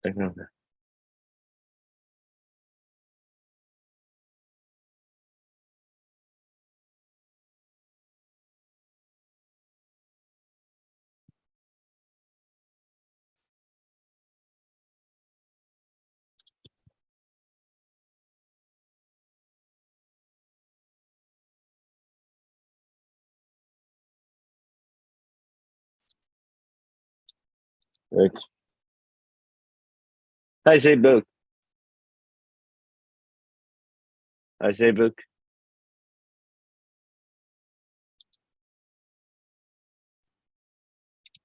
Okay. Good. I say book. I say book.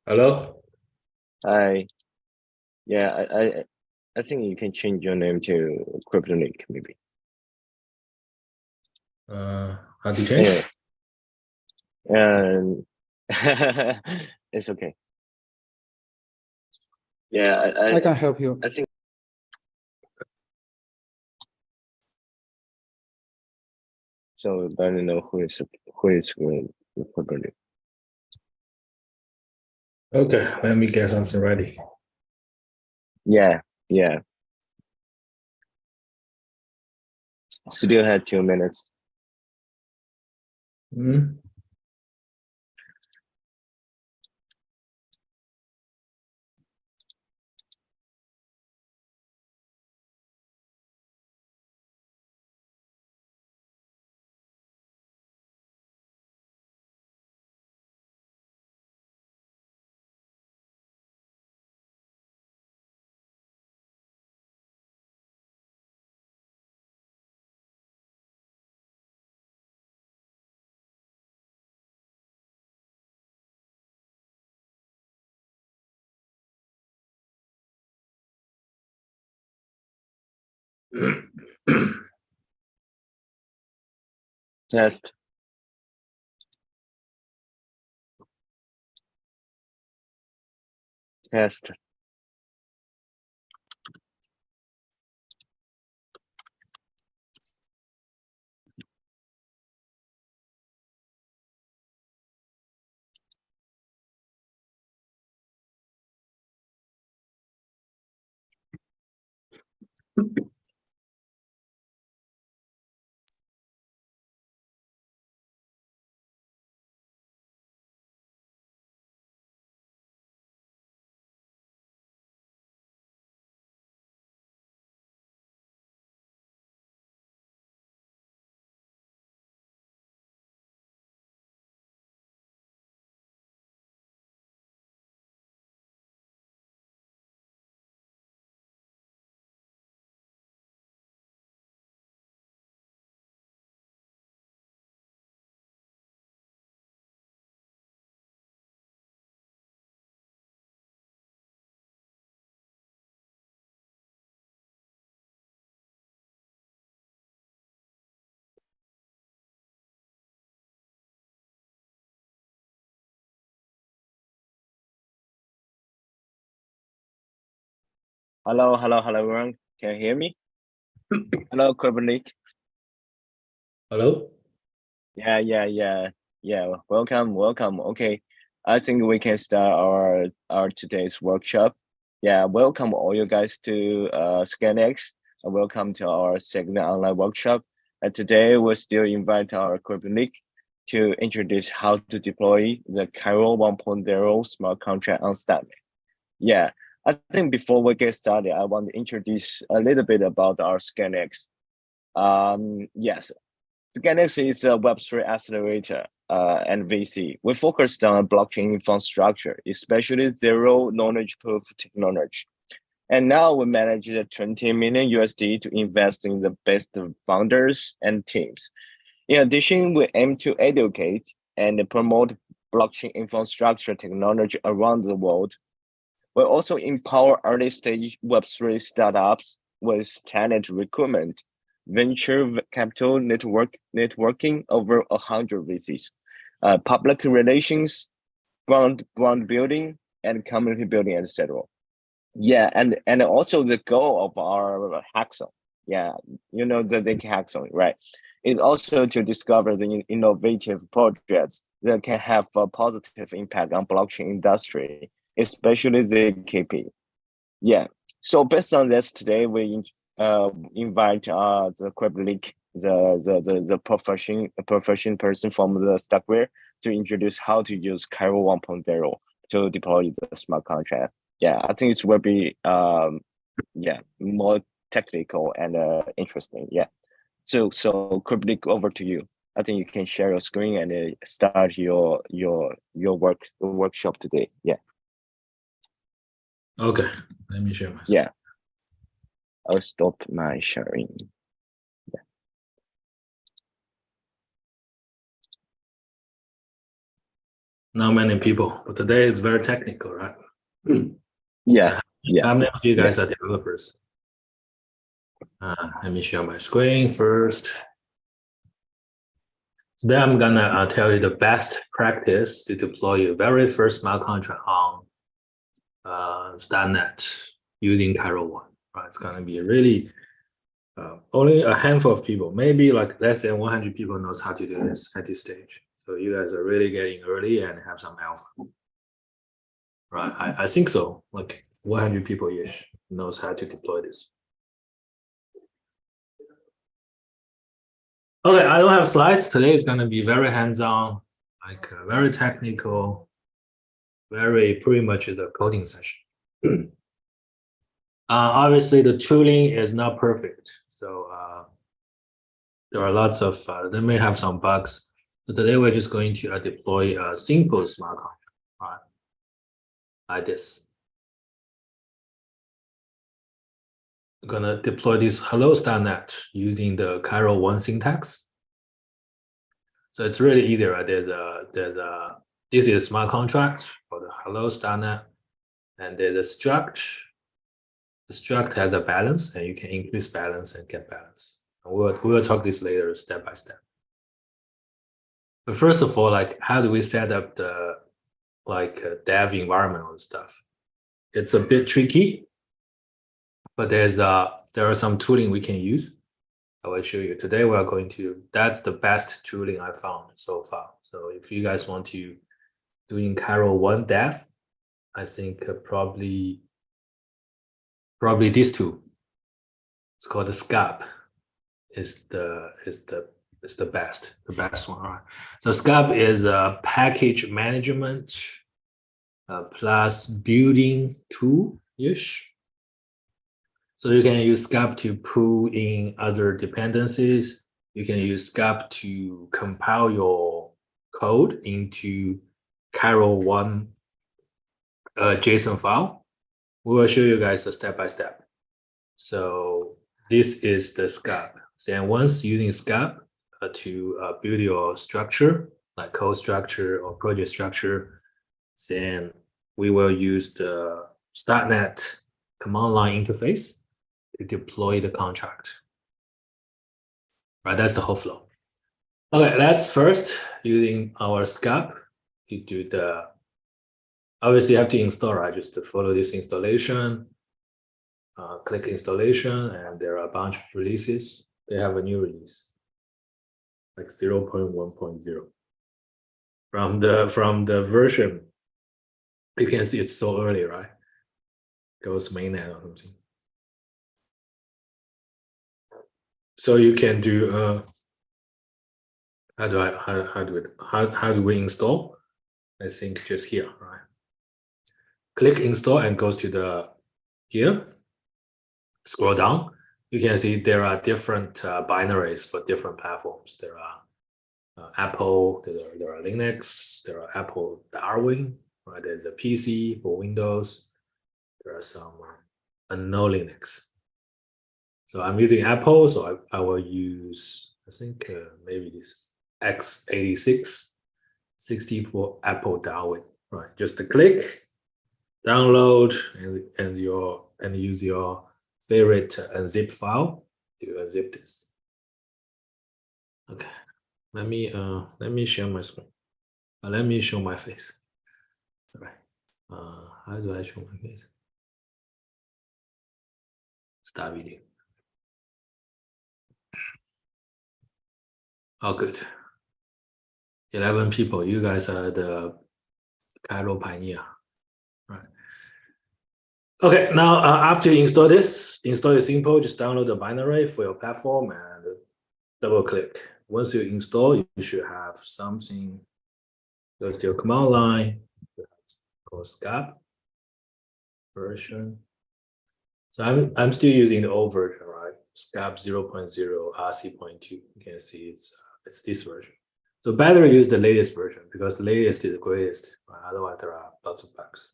Hello? I yeah. I think you can change your name to Kryptonic maybe. How to change? Anyway, and it's okay. Yeah, I can help you. I think so. I don't know who is Kryptonic. Okay, let me get something ready. Yeah, yeah. Still had 2 minutes. Hmm. Test. Test. Hello, everyone. Can you hear me? Hello, Kryptonic. Hello? Yeah. Welcome. Okay, I think we can start our today's workshop. Yeah, welcome all you guys to ScalingX. Welcome to our second online workshop. And today we'll still invite our Kryptonic to introduce how to deploy the Cairo 1.0 smart contract on Stack. Yeah, I think before we get started, I want to introduce a little bit about our ScalingX. Yes, ScalingX is a Web3 accelerator and VC. We focused on blockchain infrastructure, especially zero knowledge proof technology. And now we manage the 20 million USD to invest in the best founders and teams. In addition, we aim to educate and promote blockchain infrastructure technology around the world. We also empower early stage Web3 startups with talent recruitment, venture capital networking over 100 VCs, public relations, brand building, and community building, etc. Yeah, and also the goal of our hackathon, yeah, you know the hackathon, right, is also to discover the innovative projects that can have a positive impact on blockchain industry, especially the KP. Yeah. So based on this, today we invite the Quebec the profession person from the Stackware to introduce how to use Cairo 1.0 to deploy the smart contract. Yeah, I think it will be more technical and interesting. Yeah. So Quebec, over to you. I think you can share your screen and start your workshop today. Yeah. Okay, let me share my screen. Yeah. I'll stop my sharing. Not many people, but today is very technical, right? Yeah. Yeah. How many of you guys Yes. are developers? Let me share my screen first. Today I'm gonna tell you the best practice to deploy your very first smart contract on .NET using Cairo 1. Right? It's gonna be really only a handful of people, maybe like less than 100 people knows how to do this at this stage. So you guys are really getting early and have some alpha. Right, I think so. Like 100 people-ish knows how to deploy this. Okay, I don't have slides. Today is going to be very hands-on, like very technical, very pretty much is a coding session. Obviously, the tooling is not perfect. So there are lots of, they may have some bugs. So today we're just going to deploy a simple smart contract, right? Like this. We're gonna deploy this hello.net using the Cairo 1 syntax. So it's really easy, right? This is smart contract for the hello.net, and there's a struct. The struct has a balance, and you can increase balance and get balance. And we'll talk this later, step by step. But first of all, like how do we set up the dev environment and stuff? It's a bit tricky, but there are some tooling we can use. I will show you. Today we are going to, that's the best tooling I found so far. So if you guys want to doing Cairo 1 dev, I think probably this tool. It's called the SCAP. Is the best one. Right? So SCAP is a package management plus building tool-ish. So you can use SCAP to pull in other dependencies. You can use SCAP to compile your code into Cairo 1 JSON file. We will show you guys a step by step. So this is the SCAP. Then once using SCAP to build your structure, like code structure or project structure, then we will use the .NET command line interface to deploy the contract. Right, that's the whole flow. Okay, let's first using our SCAP to do the, obviously you have to install, right? Just to follow this installation, click installation, and there are a bunch of releases. They have a new release, like 0.1.0. From the version, you can see it's so early, right? Goes mainnet or something. So you can do how do we install? I think just here, right? Click install and goes to the here. Scroll down. You can see there are different binaries for different platforms. There are Apple, there are Linux, there are Apple Darwin, right? There's a PC for Windows. There are some unknown Linux. So I'm using Apple, so I will use, I think maybe this x86 64 Apple Darwin, right? Just to click, download, and use your favorite zip file to unzip this. Okay, let me share my screen. Let me show my face. All right. How do I show my face? Start video. Oh, good. 11 people. You guys are the Cairo pioneer, right? Okay, now after you install this, install is simple. Just download the binary for your platform and double click. Once you install, you should have something. Goes to your command line. Called SCAP version. So I'm still using the old version, right? SCAP 0.0 RC.2. You can see it's this version. So better use the latest version because the latest is the greatest. Right? Otherwise, there are lots of bugs.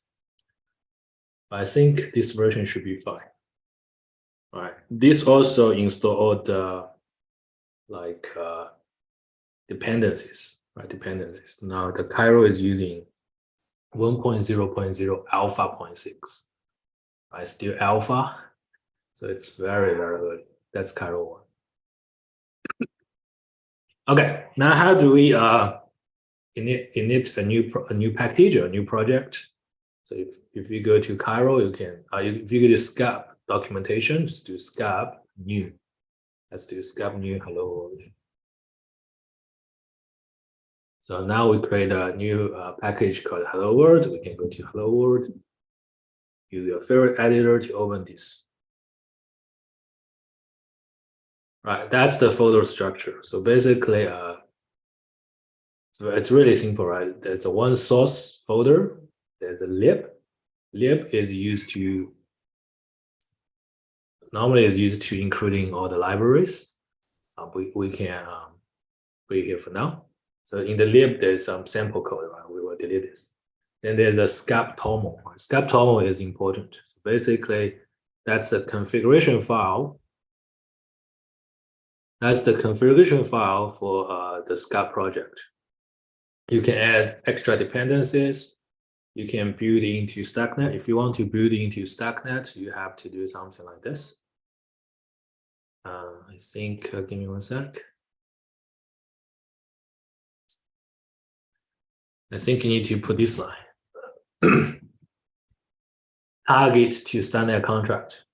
I think this version should be fine. All right. This also install all the dependencies, right? Dependencies. Now the Cairo is using 1.0.0 alpha 0.6. Right? Still alpha. So it's very, very early. That's Cairo 1. Okay. Now how do we init a new package or a new project? So if you go to Cairo, you can if you go to SCAP documentation, just do SCAP new. Let's do SCAP new hello world. So now we create a new package called hello world. We can go to hello world. Use your favorite editor to open this. Right, that's the folder structure. So basically, so it's really simple, right? There's a one source folder. There's a lib. Lib is used to normally is used to including all the libraries. We can put it here for now. So in the lib, there's some sample code, right? We will delete this. Then there's a scap toml. Scap toml is important. So basically, that's a configuration file. That's the configuration file for the scap project. You can add extra dependencies. You can build into StackNet. If you want to build into StackNet, you have to do something like this. I think, give me one sec. I think you need to put this line. Target to standard contract.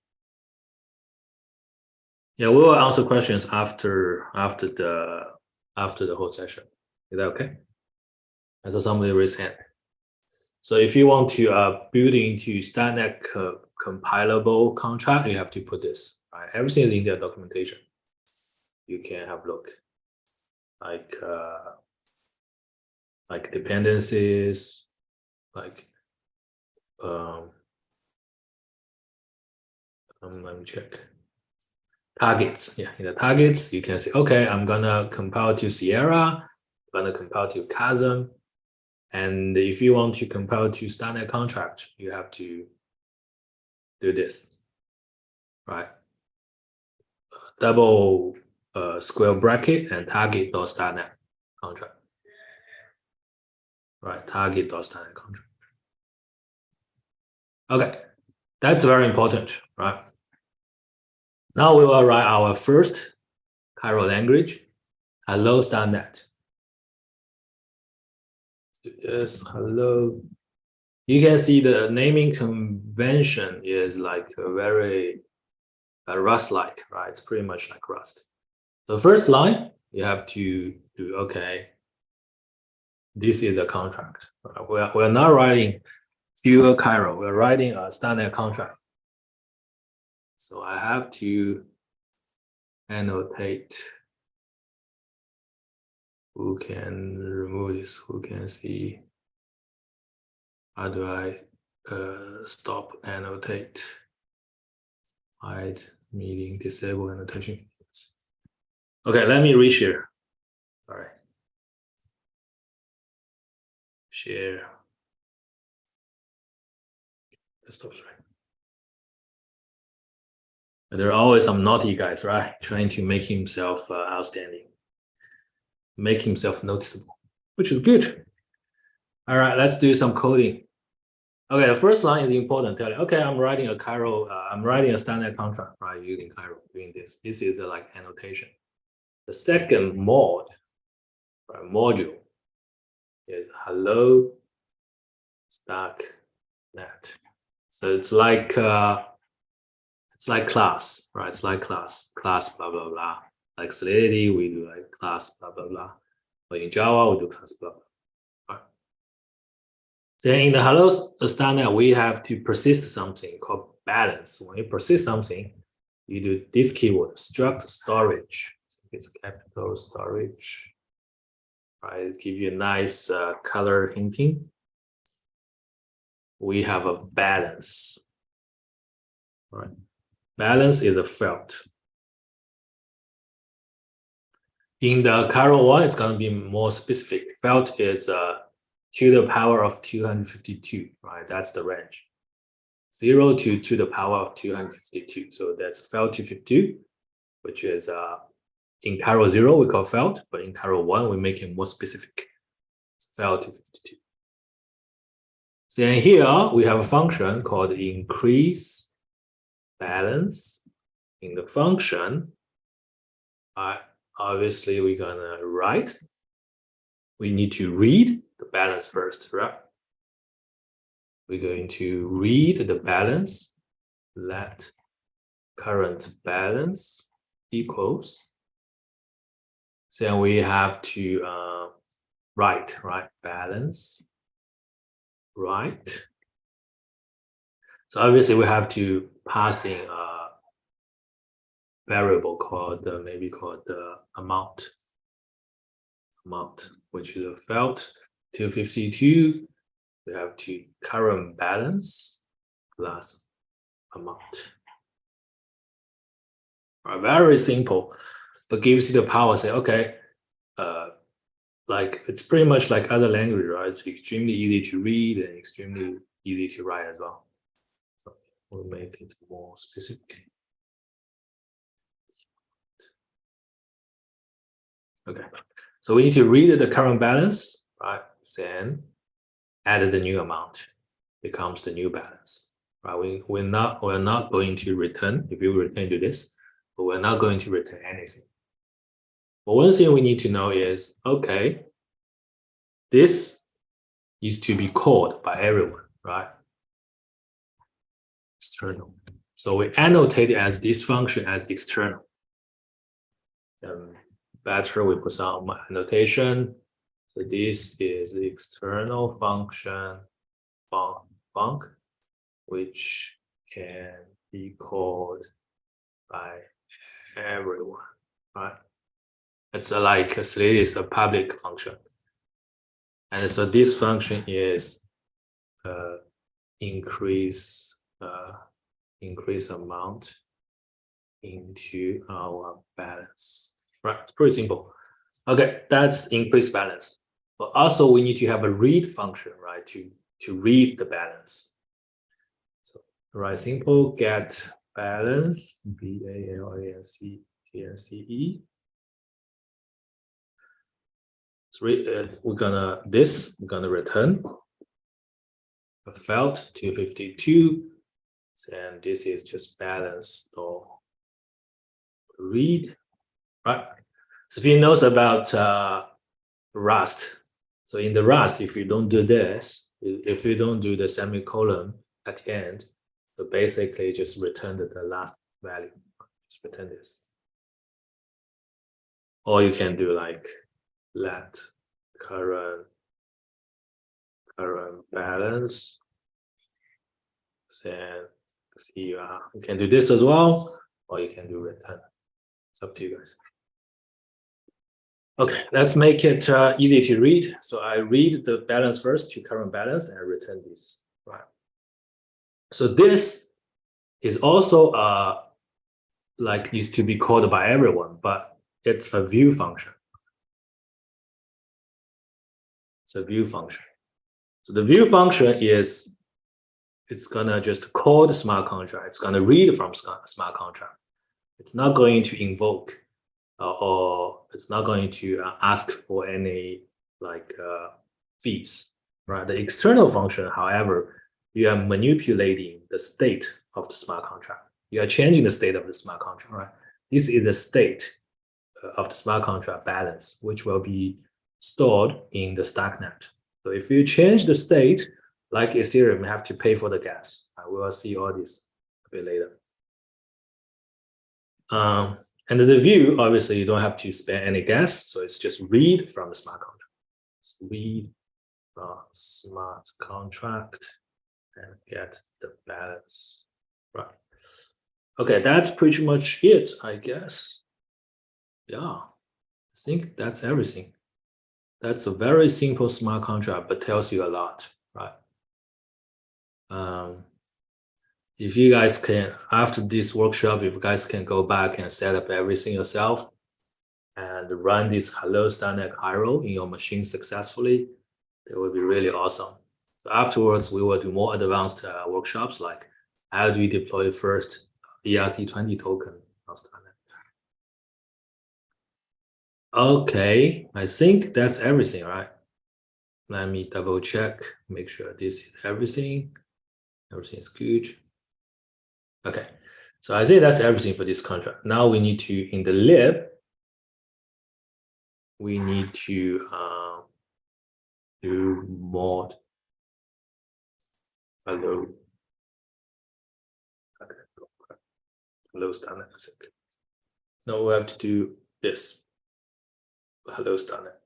Yeah, we will answer questions after the whole session. Is that okay? I saw somebody raise hand. So if you want to build into standard compilable contract, you have to put this. Right? Everything is in their documentation. You can have a look. Like dependencies, like let me check. Targets, yeah, in the targets, you can say, okay, I'm gonna compile to Sierra, I'm gonna compile to Chasm, and if you want to compile to standard contract, you have to do this, right? Double square bracket and target.standard contract, right? Target.standard contract. Okay, that's very important, right? Now we will write our first Cairo language, hello standard. Yes, hello. You can see the naming convention is like a very Rust-like, right? It's pretty much like Rust. The first line, you have to do, okay, this is a contract. We're not writing pure Cairo, we're writing a standard contract. So I have to annotate. Who can remove this? Who can see? How do I stop annotate? Hide meeting, disable annotation. Okay, let me reshare. All right. Share. Desktop, right? But there are always some naughty guys, right? Trying to make himself outstanding, make himself noticeable, which is good. All right, let's do some coding. Okay, the first line is important. Tell you, okay, I'm writing a Cairo, I'm writing a standard contract, right? Using Cairo, doing this. This is like annotation. The second mod, right, module is hello StackNet. So it's like class, right? It's like class blah blah blah. Like Solidity, we do like class blah blah blah. But in Java, we do class blah blah. Right. Then in the hello starnet, we have to persist something called balance. When you persist something, you do this keyword, struct storage. So it's capital storage. Right, give you a nice color hinting. We have a balance. Right, balance is a felt. In the Carol one, it's going to be more specific. Felt is to the power of 252, right? That's the range. 0 to the power of 252. So that's felt 252, which is in Carol 0, we call felt, but in Carol 1, we make it more specific. It's felt 252. Then here we have a function called increase balance. In the function, obviously we're gonna write. We need to read the balance first, right? We're going to read the balance. Let current balance equals. Then we have to write, right? Balance, right? So obviously we have to pass in a variable called maybe called the amount, which is a felt 252. We have to current balance plus amount. Very simple, but gives you the power. Say, okay, like it's pretty much like other language, right? It's extremely easy to read and extremely easy to write as well. So we'll make it more specific. Okay, so we need to read the current balance, right? Then add the new amount, becomes the new balance, right? We're not going to return, if you return to this, but we're not going to return anything. But one thing we need to know is, okay, this is to be called by everyone, right? External. So we annotate it as this function as external. Better we put some annotation. So this is the external function func, which can be called by everyone, right? It's like it is a public function, and so this function is increase amount into our balance, right? It's pretty simple. Okay, that's increase balance. But also we need to have a read function, right? To read the balance. So right, simple get balance, balance. We're gonna return a felt 252, and this is just balance or read, right? So if you know about Rust, so in the Rust, if you don't do this, if you don't do the semicolon at the end, so basically just return the last value. Just return this. Or you can do like let current balance. Then you can do this as well, or you can do return. It's up to you guys. Okay, let's make it easy to read. So I read the balance first to current balance and return this, right? So this is also like used to be called by everyone, but it's a view function. It's a view function. So the view function is, it's gonna just call the smart contract. It's gonna read from smart contract. It's not going to invoke or it's not going to ask for any like fees, right? The external function, however, you are manipulating the state of the smart contract. You are changing the state of the smart contract, right? This is the state of the smart contract balance, which will be stored in the stacknet. So if you change the state, like Ethereum, you have to pay for the gas. We will see all this a bit later. And the view, obviously, you don't have to spend any gas, so it's just read from the smart contract. So read smart contract and get the balance. Right. Okay, that's pretty much it, I guess. Yeah, I think that's everything. That's a very simple smart contract, but tells you a lot, right? If you guys can, after this workshop, if you guys can go back and set up everything yourself and run this Hello StarNet Cairo in your machine successfully, it would be really awesome. So afterwards, we will do more advanced workshops like how do we deploy first ERC20 token on StarNet. Okay, I think that's everything, right? Let me double check, make sure this is everything. Everything is good. Okay, so I say that's everything for this contract. Now we need to, in the lib, we need to do mod hello. Okay, hello StarNet. Now we have to do this hello StarNet.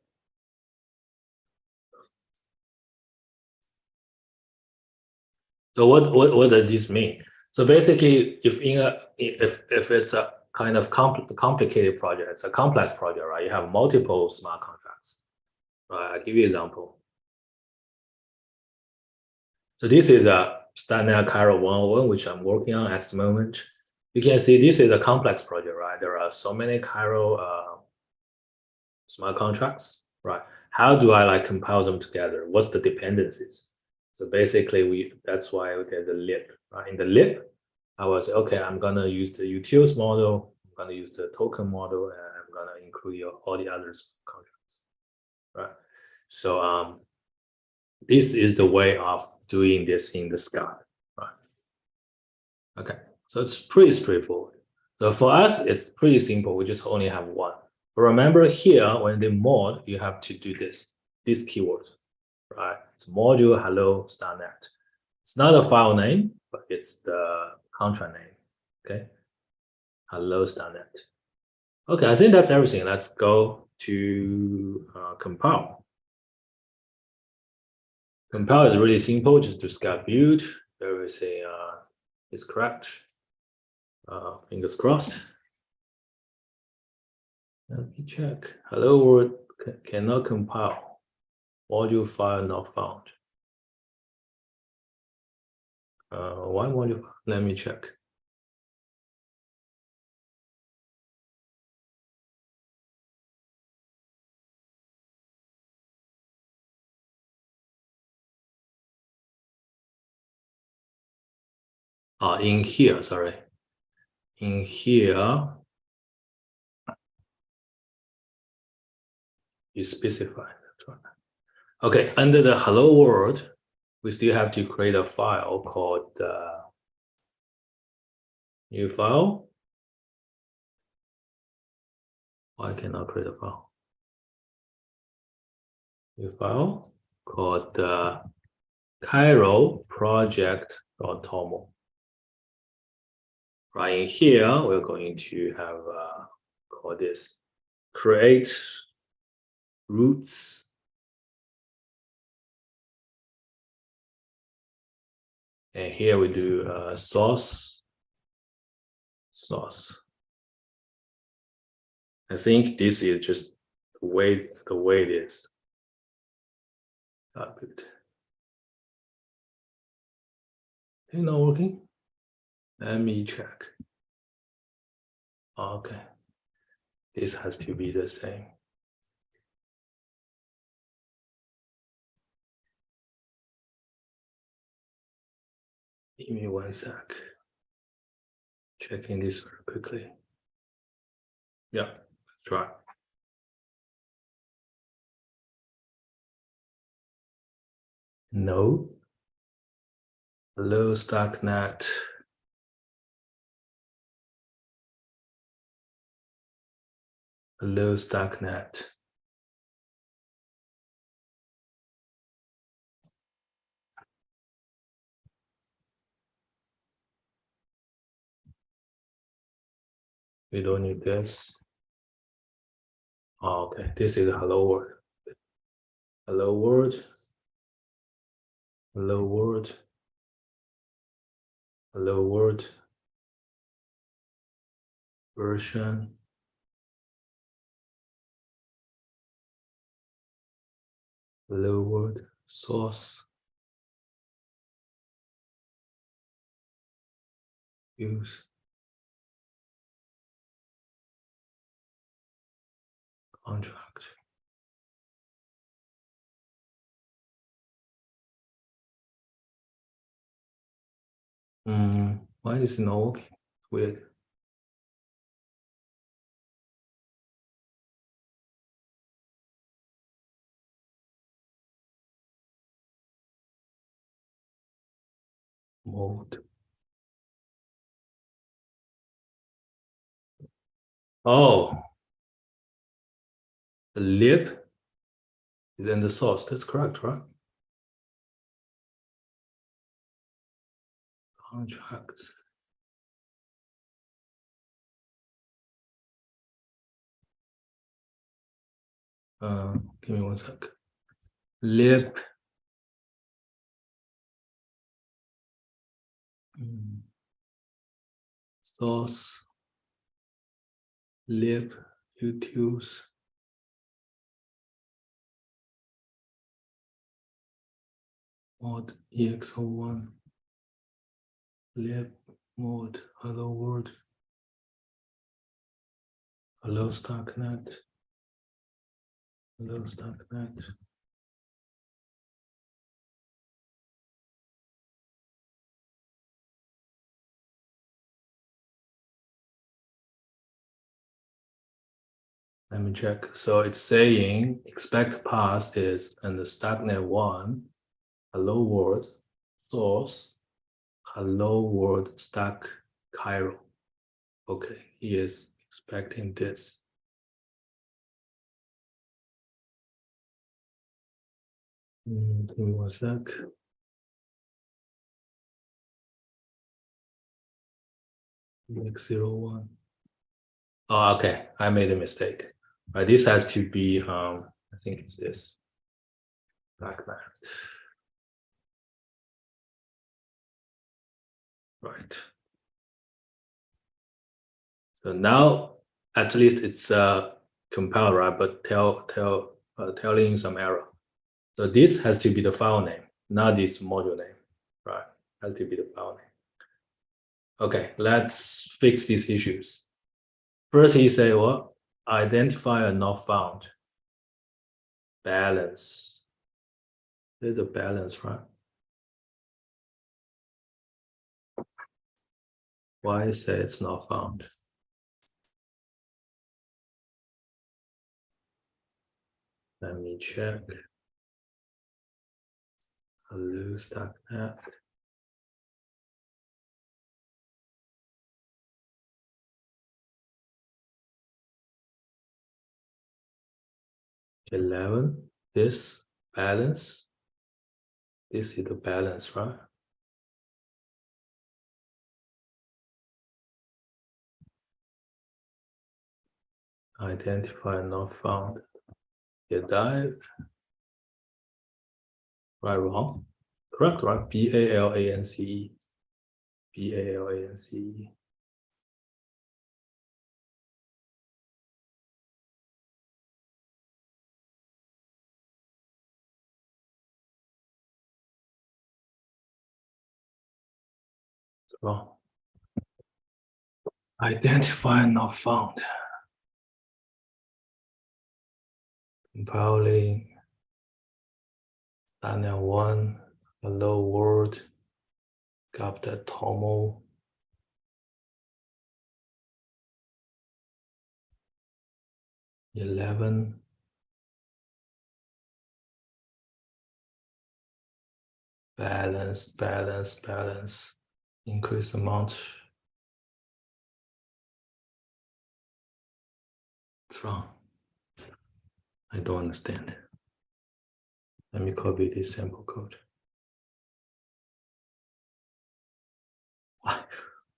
So what does this mean? So basically, if it's a kind of complicated project, it's a complex project, right? You have multiple smart contracts. Right, I'll give you an example. So this is a StarNet Cairo 101, which I'm working on at the moment. You can see this is a complex project, right? There are so many Cairo smart contracts, right? How do I like compile them together? What's the dependencies? So basically, that's why we get the lib, right? In the lib, I was okay. I'm gonna use the utils model. I'm gonna use the token model, and I'm gonna include all the other contracts, right? So this is the way of doing this in the sky, right? Okay, so it's pretty straightforward. So for us, it's pretty simple. We just only have one. But remember here, when they mod, you have to do this keyword, right? It's module hello StarNet. It's not a file name, but it's the contract name, okay? Hello StarNet. Okay, I think that's everything. Let's go to compile. Compile is really simple, just do scat build. Everything is correct. Fingers crossed. Let me check. Hello world cannot compile. Module file not found. Why module? Let me check. In here, sorry. In here, you specify. That's right. Okay, under the hello world, we still have to create a file called new file. Why cannot create a file? New file called Cairo project.toml. Right in here, we're going to have call this create roots. And here we do source. I think this is just the way it is. Good. Is it not working? Let me check. Okay. This has to be the same. Give me 1 sec. Checking this very quickly. Yeah, let's try. No. Hello, StarNet. Hello, StarNet. We don't need this. Oh, okay, this is hello world. Hello world. Hello world. Hello world. Version. Hello world. Source. Use. Contract. Why is it not working? Weird. Mode. Oh, the lib is in the source. That's correct, right? Contracts. Give me 1 sec. Lib. Source. Lib. Utils. Mod EX01. Lib. Mode. Hello world. Hello StarkNet. Hello StarkNet. Let me check. So it's saying expect path is and the StarkNet 1. Hello world. Source. Hello world stack Cairo. Okay, he is expecting this. Give me 1 sec. X01. Oh, okay. I made a mistake. Right, this has to be I think it's this. Like that. Right. So now at least it's compiled, right? But telling some error. So this has to be the file name, not this module name, right? Has to be the file name. Okay, let's fix these issues. First, he said, well, identifier not found. Balance. There's a balance, right? Why say it's not found? Let me check. Hello, StarkNet. $11. This balance. This is the balance, right? Identifier not found. You dive. Right, wrong. Correct, right? BALANCE. BALANCE. It's wrong. Identifier not found. Compiling. StarkNet 1. Hello world. Got the Tomo. 11. Balance. Increase amount. It's wrong. I don't understand. Let me copy this sample code.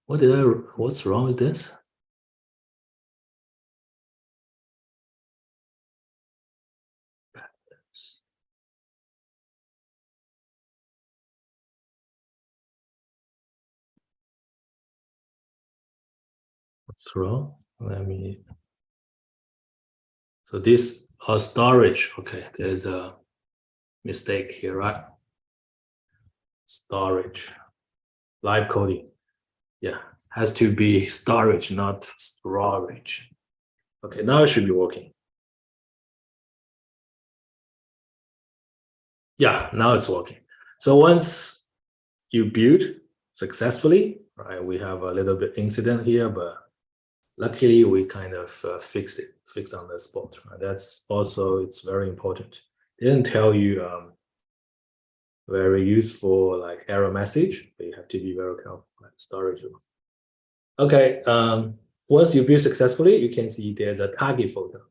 What's wrong with this? What's wrong? Let me. So this storage. Okay, there's a mistake here, right? Storage, live coding. Yeah, has to be storage, not storage. Okay, now it should be working. Yeah, now it's working. So once you build successfully, right? We have a little bit incident here, but luckily we kind of fixed on the spot. Right? That's also, it's very important. They didn't tell you very useful like error message, but you have to be very careful. Like storage. Okay, once you build successfully, you can see there's a target folder.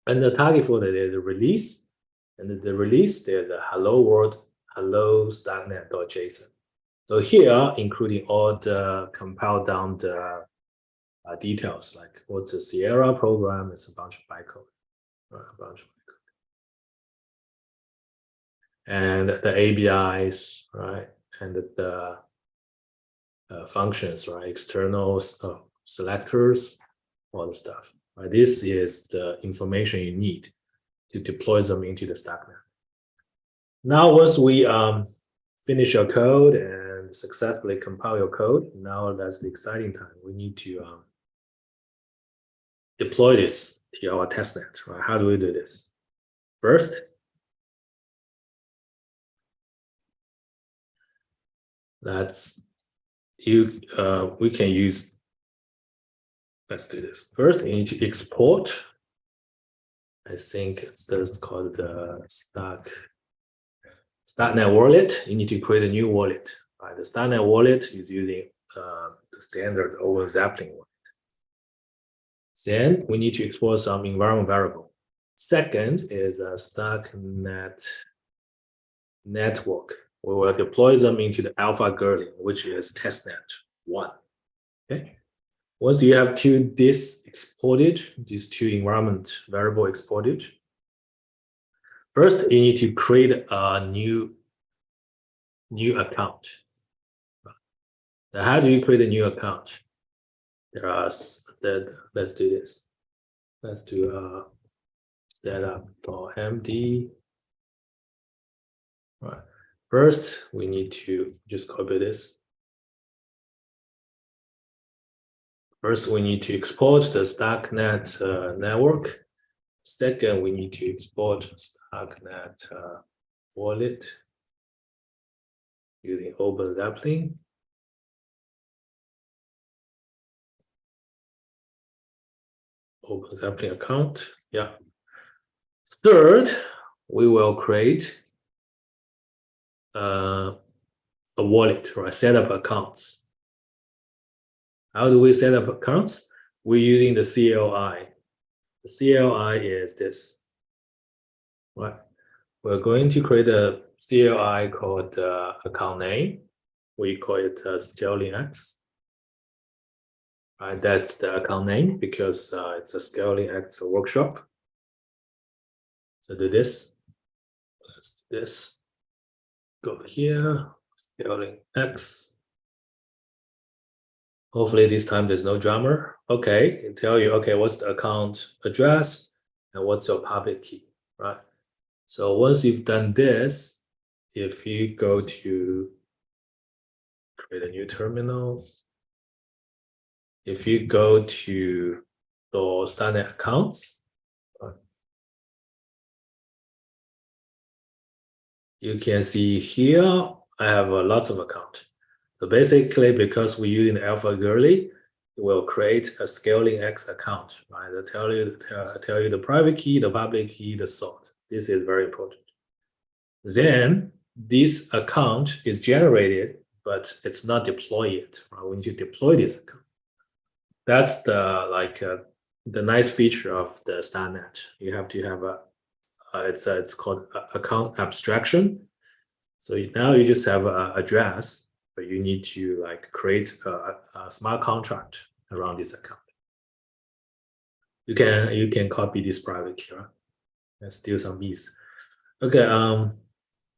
And the target folder, there's a release. And the release, there's a hello world, hello starknet.json. So here, including all the compiled down the details, like what's the Sierra program, it's a bunch of bytecode, right? A bunch of bytecode. And the ABIs, right? And the functions, right? Externals, selectors, all the stuff. Right? This is the information you need to deploy them into the starknet. Now, once we finish your code and successfully compile your code, now that's the exciting time. We need to deploy this to our testnet. Right? How do we do this? First, we can use. Let's do this. First, you need to export. I think it's called the starknet wallet. You need to create a new wallet. Right? The starknet wallet is using the standard over Zeppelin wallet. Then we need to export some environment variable. Second is a starknet network. We will deploy them into the alpha Gerling, which is testnet 1. Okay. Once you have these two environment variable exported, first you need to create a new account. Now, how do you create a new account? Let's do this. Let's do setup.md. Right. First, we need to just copy this. First, we need to export the starknet network. Second, we need to export starknet wallet using Open Zeppelin. Open Zeppelin account. Yeah. Third, we will create a wallet, right? Set up accounts. How do we set up accounts? We're using the CLI. The CLI is this, right? We're going to create a CLI called account name. We call it ScalingX. Right, that's the account name because it's a ScalingX workshop. So do this. Let's do this. Go here, ScalingX. Hopefully this time there's no drama. Okay, it tell you, okay, what's the account address and what's your public key, right? So once you've done this, if you go to create a new terminal, if you go to the starknet accounts, you can see here, I have lots of accounts. So basically, because we're using Alpha Gerling, it will create a ScalingX account, right? It'll tell you the private key, the public key, the sort. This is very important. Then this account is generated, but it's not deployed yet. Right? We need to deploy this account. That's the nice feature of the starknet. You have to have it's called account abstraction. So now you just have an address, but you need to create a smart contract around this account. You can copy this private key, right? And steal some ETH. Okay.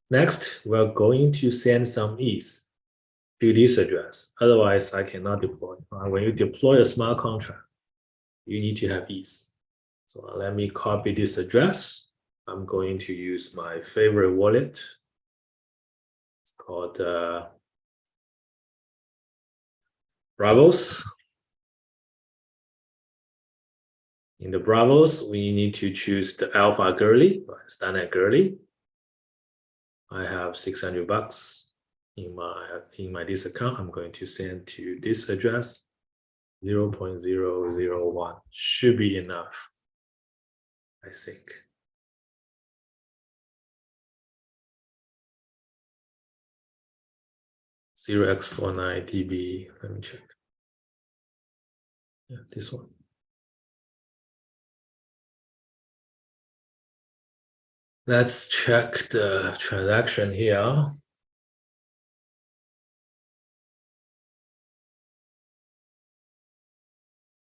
Next, we're going to send some ETH to this address. Otherwise, I cannot deploy. When you deploy a smart contract, you need to have ease. So let me copy this address. I'm going to use my favorite wallet. It's called Bravos. In the Bravos, we need to choose the Alpha Girly, standard Girly. I have $600 in my this account. I'm going to send to this address. 0.001 should be enough, I think. $0x49 TB. Let me check. Yeah, this one. Let's check the transaction here.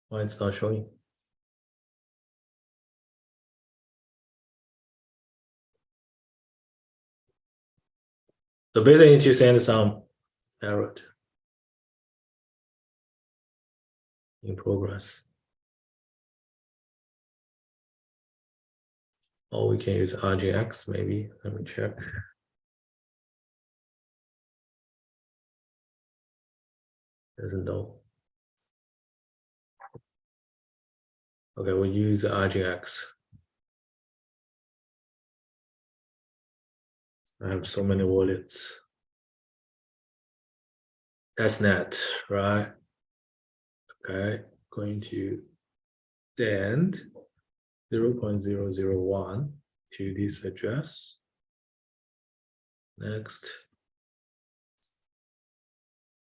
Why it's not showing? So basically, you need to send some error in progress. Or we can use RGX maybe. Let me check. Doesn't know. Okay, we'll use RGX. I have so many wallets. That's net, right? Okay, going to send 0.001 to this address. Next.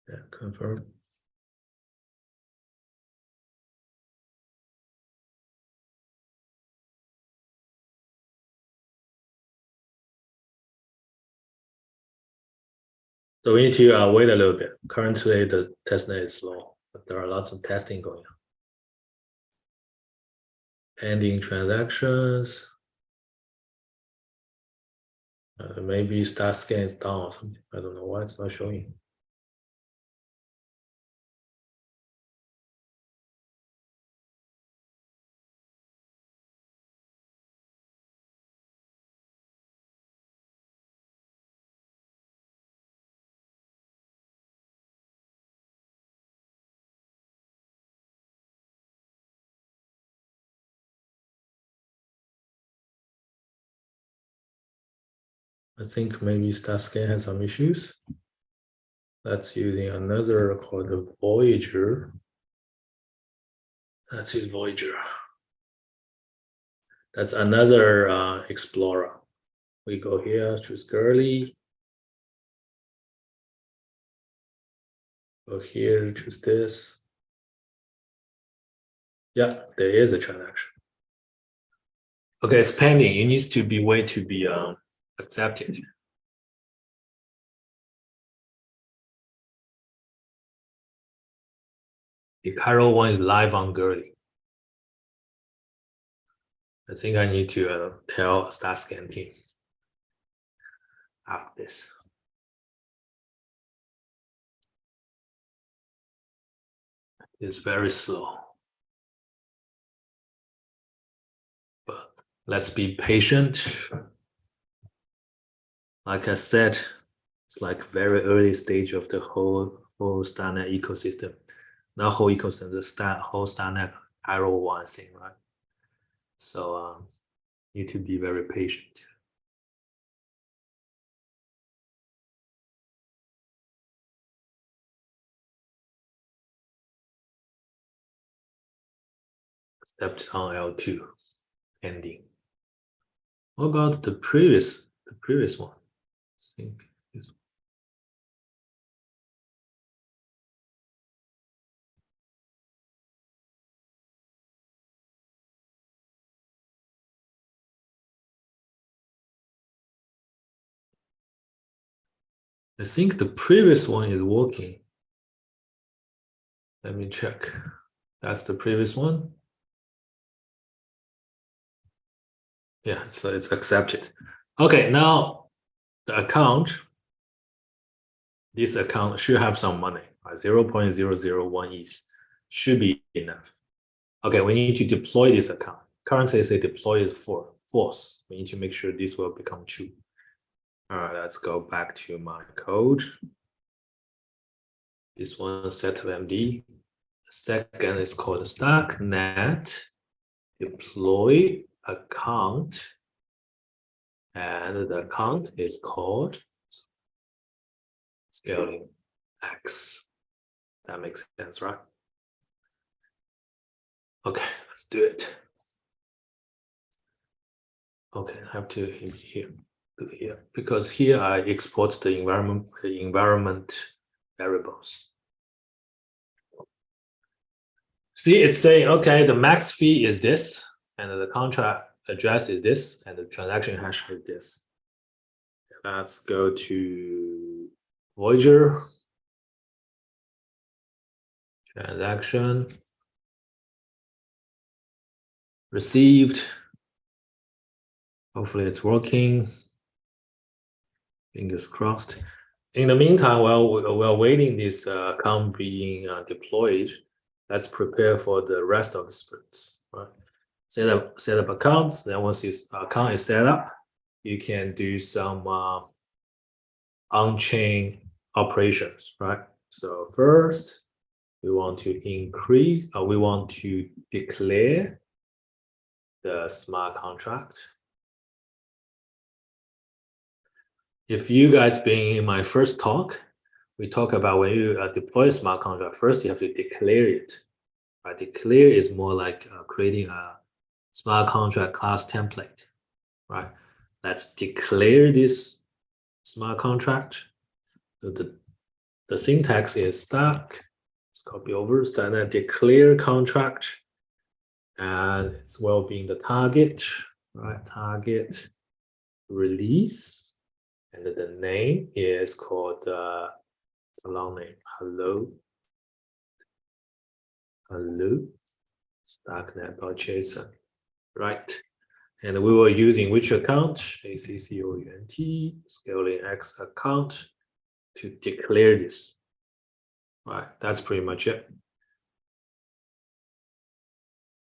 Yeah, confirm. So we need to wait a little bit. Currently, the testnet is slow, but there are lots of testing going on. Pending transactions. Maybe start scan is down or something. I don't know why it's not showing. I think maybe StatsCan has some issues. That's using another called the Voyager. That's it, Voyager. That's another Explorer. We go here, choose Girly. Go here, choose this. Yeah, there is a transaction. Okay, it's pending. It needs to be wait to be accepted. The Cairo one is live on Girly. I think I need to tell StatsCan team after this. It's very slow. But let's be patient. Like I said, it's like very early stage of the whole StarNet ecosystem. Not whole ecosystem, the whole StarNet Cairo one thing, right? So need to be very patient. Except on L2 ending. What about the previous one? I think this one. I think the previous one is working. Let me check. That's the previous one. Yeah, so it's accepted. Okay, now the account this account should have some money, right? 0.001 ETH should be enough. Okay, we need to deploy this account. Currently, say deploy is false. We need to make sure this will become true. All right, let's go back to my code. This one set of MD. Second is called stacknet deploy account, and the account is called ScalingX. That makes sense, right? Okay, let's do it. Okay, I have to here because here I export the environment variables. See, it's saying, okay, the max fee is this, and the contract address is this, and the transaction hash is this. Let's go to Voyager, transaction, received. Hopefully it's working. Fingers crossed. In the meantime, while we're waiting this account being deployed, let's prepare for the rest of the sprints. Right? Set up accounts. Then once this account is set up, you can do some on-chain operations, right? So first, we want to increase, we want to declare the smart contract. If you guys been in my first talk, we talk about when you deploy a smart contract, first you have to declare it. Right? Declare is more like creating a smart contract class template, right? Let's declare this smart contract. So the syntax is stack. Let's copy over, standard declare contract, and it's well being the target, right? Target release, and the name is called it's a long name. Hello stacknet.json, right? And we were using which account? ACCOUNT ScalingX account to declare this. Right, that's pretty much it.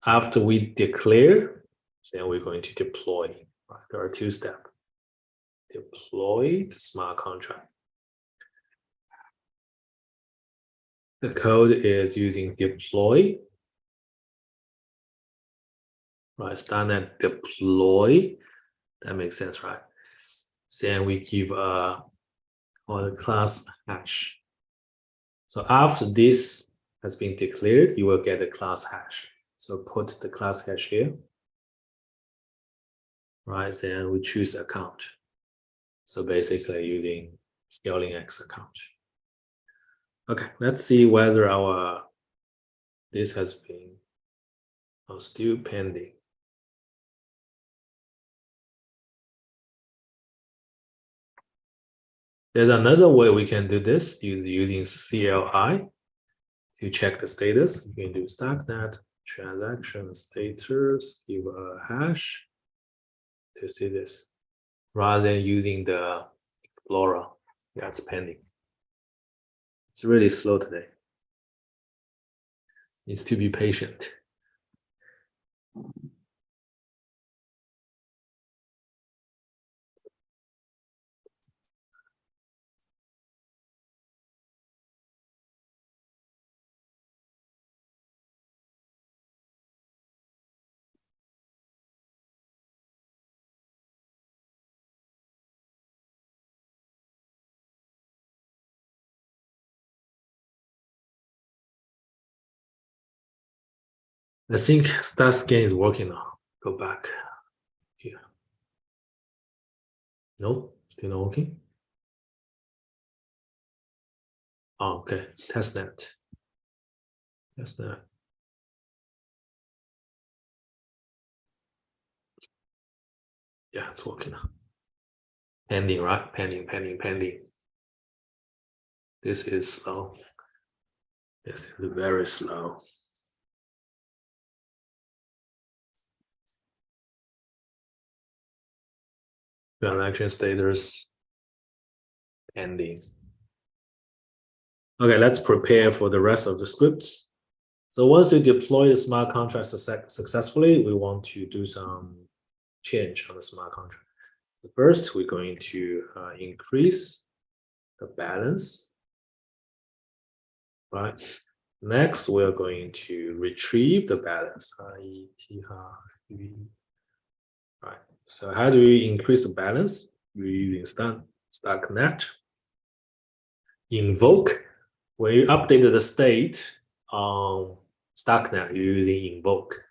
After we declare, then we're going to deploy. Right, there are two steps. Deploy the smart contract. The code is using deploy. Right, standard deploy. That makes sense, right? Then we give a class hash. So after this has been declared, you will get a class hash. So put the class hash here. Right, then we choose account. So basically using ScalingX account. Okay, let's see whether this has been still pending. There's another way we can do this using CLI to check the status. You can do stacknet transaction status, give a hash to see this, rather than using the Explorer. That's pending. It's really slow today. Needs to be patient. I think that scan is working now. Go back here. No, still not working. Oh, okay. Testnet. Testnet. Yeah, it's working now. Pending, right? Pending. This is slow. This is very slow. Transaction status pending. Okay, let's prepare for the rest of the scripts. So once you deploy the smart contract successfully, we want to do some change on the smart contract. First, we're going to increase the balance, right? Next, we're going to retrieve the balance. Right. So how do we increase the balance? We're using stack net. Invoke. When you update the state on StackNet, you're using invoke.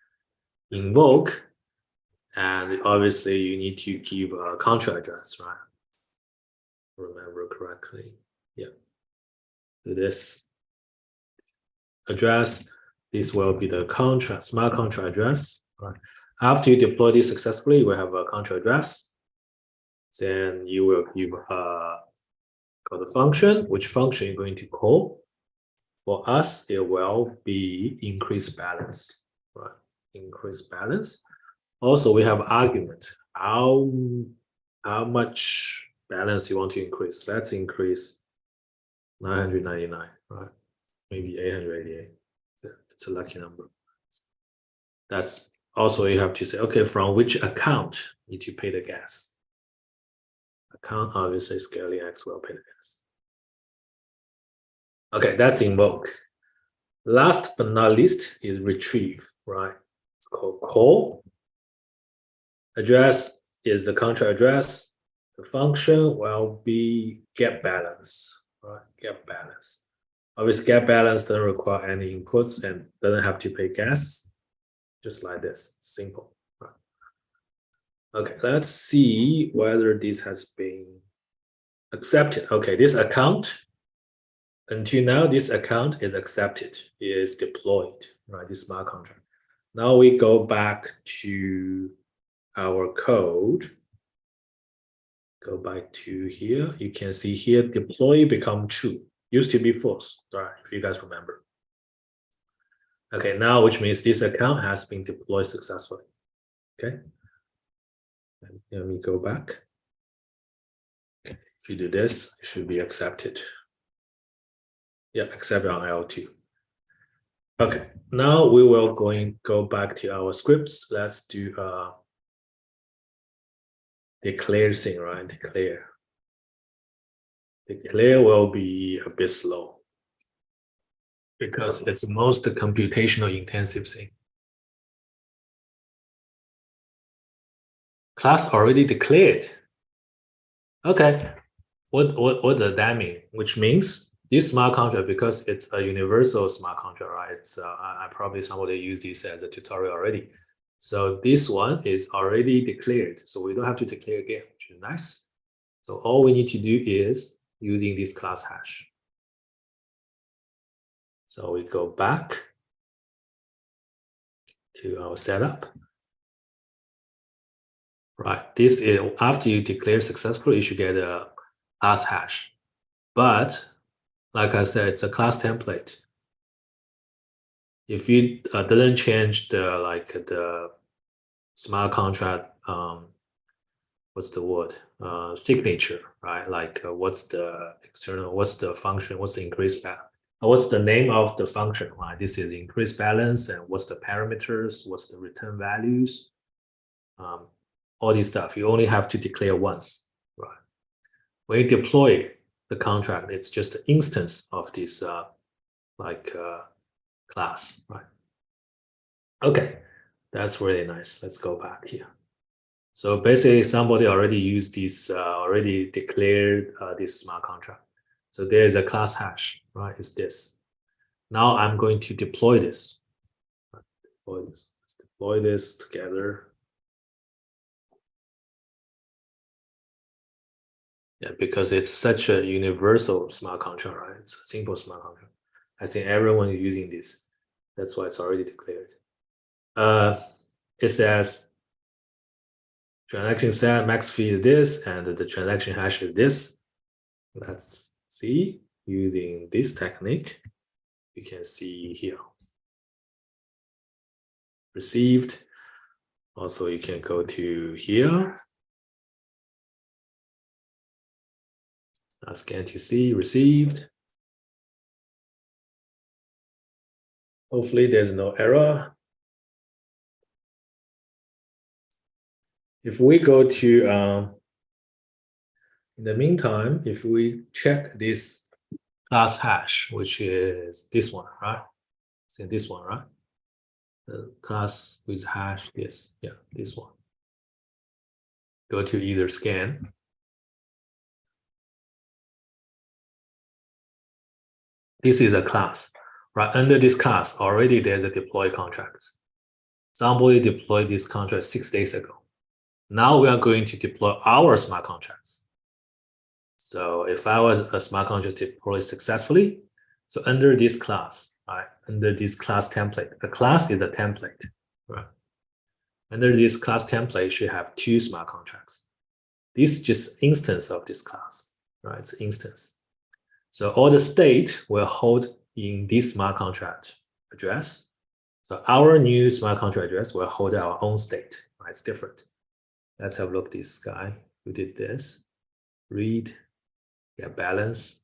Invoke, and obviously you need to give a contract address, right? Remember correctly. Yeah. This address, this will be the contract, smart contract address. Right. After you deploy this successfully, you will have a contract address. Then you will give call the function, which function you're going to call. For us, it will be increase balance, right? Increase balance. Also, we have argument. How much balance you want to increase? Let's increase 999, right? Maybe 888. It's a lucky number. That's also you have to say, okay, from which account you need to pay the gas? Account, obviously, ScalingX will pay the gas. Okay, that's invoke. Last but not least is retrieve, right? It's called call. Address is the contract address. The function will be get balance, right? Get balance. Obviously, get balance doesn't require any inputs and doesn't have to pay gas. Just like this, simple. Right? Okay, let's see whether this has been accepted. Okay, this account, until now, this account is accepted, is deployed, right? This smart contract. Now we go back to our code. Go back to here. You can see here, deploy become true. Used to be false, right? If you guys remember. Okay, now which means this account has been deployed successfully. Okay. And let me go back. Okay. If you do this, it should be accepted. Yeah, accepted on L2. Okay, now we will go back to our scripts. Let's do declare thing, right? Declare. Declare will be a bit slow because it's the most computational intensive thing. Class already declared. Okay, what does that mean? Which means this smart contract, because it's a universal smart contract, right? It's I probably somebody used this as a tutorial already. So this one is already declared, so we don't have to declare again, which is nice. So all we need to do is using this class hash. So we go back to our setup. Right, this is after you declare successfully, you should get a class hash. But like I said, it's a class template. If you didn't change the smart contract, what's the word? Signature, right? Like what's the external, what's the function, what's the increase balance? What's the name of the function, right? This is increase balance, and what's the parameters, what's the return values, all this stuff. You only have to declare once, right? When you deploy the contract, it's just an instance of this class, right? Okay, that's really nice. Let's go back here. So basically, somebody already used this, already declared this smart contract. So there's a class hash, right? It's this. Now I'm going to deploy this. Let's deploy this together. Yeah, because it's such a universal smart contract, right? It's a simple smart contract. I think everyone is using this. That's why it's already declared. It says transaction set max fee is this, and the transaction hash is this. Let's see, using this technique, you can see here. Received. Also, you can go to here. Scan to see, received. Hopefully there's no error. If we go to, in the meantime, if we check this class hash, which is this one, right? See this one, right? The class with hash, yes, yeah, this one. Go to either scan. This is a class, right? Under this class, already there's a deploy contracts. Somebody deployed this contract 6 days ago. Now we are going to deploy our smart contracts. So if our smart contract deployed successfully, so under this class, right? Under this class template, a class is a template, right? Under this class template, should have 2 smart contracts. This is just instance of this class, right? It's instance. So all the state will hold in this smart contract address. So our new smart contract address will hold our own state, right? It's different. Let's have a look at this guy who did this. Read, get balance,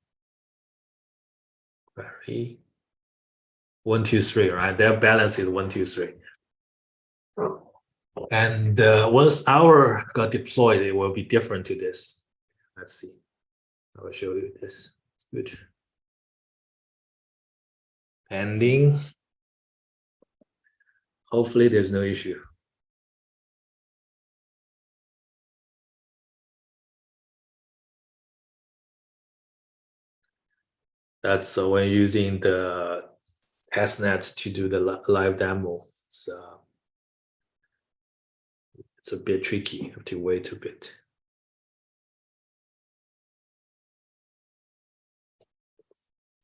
query. 1, 2, 3, right? Their balance is 1, 2, 3. And once our got deployed, it will be different to this. Let's see. I will show you this. It's good. Pending. Hopefully there's no issue. That's when using the testnet to do the live demo. It's a bit tricky. You have to wait a bit.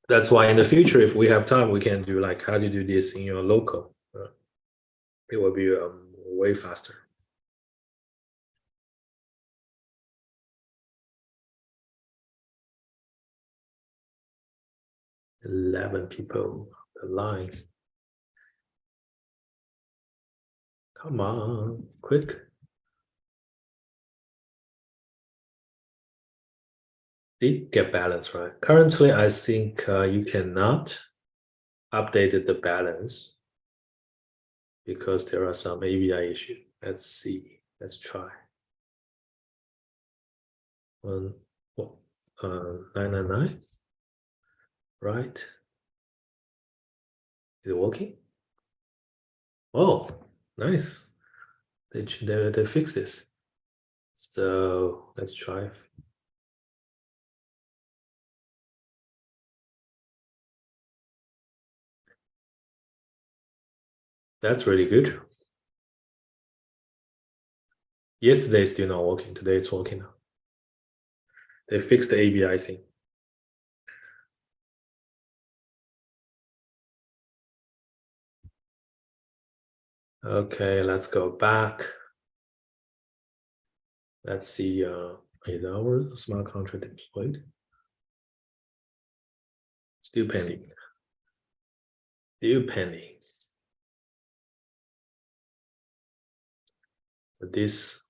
That's why in the future, if we have time, we can do like how to do this in your local. It will be way faster. $11 people on the line. Come on, quick. Did get balance, right? Currently, I think you cannot update the balance because there are some ABI issues. Let's see. Let's try. 999, right? Is it working? Oh, nice. They fixed this. So let's try. That's really good. Yesterday it's still not working. Today it's working now. They fixed the ABI thing. Okay, let's go back. Let's see, is our smart contract deployed? Still pending. Still pending. But this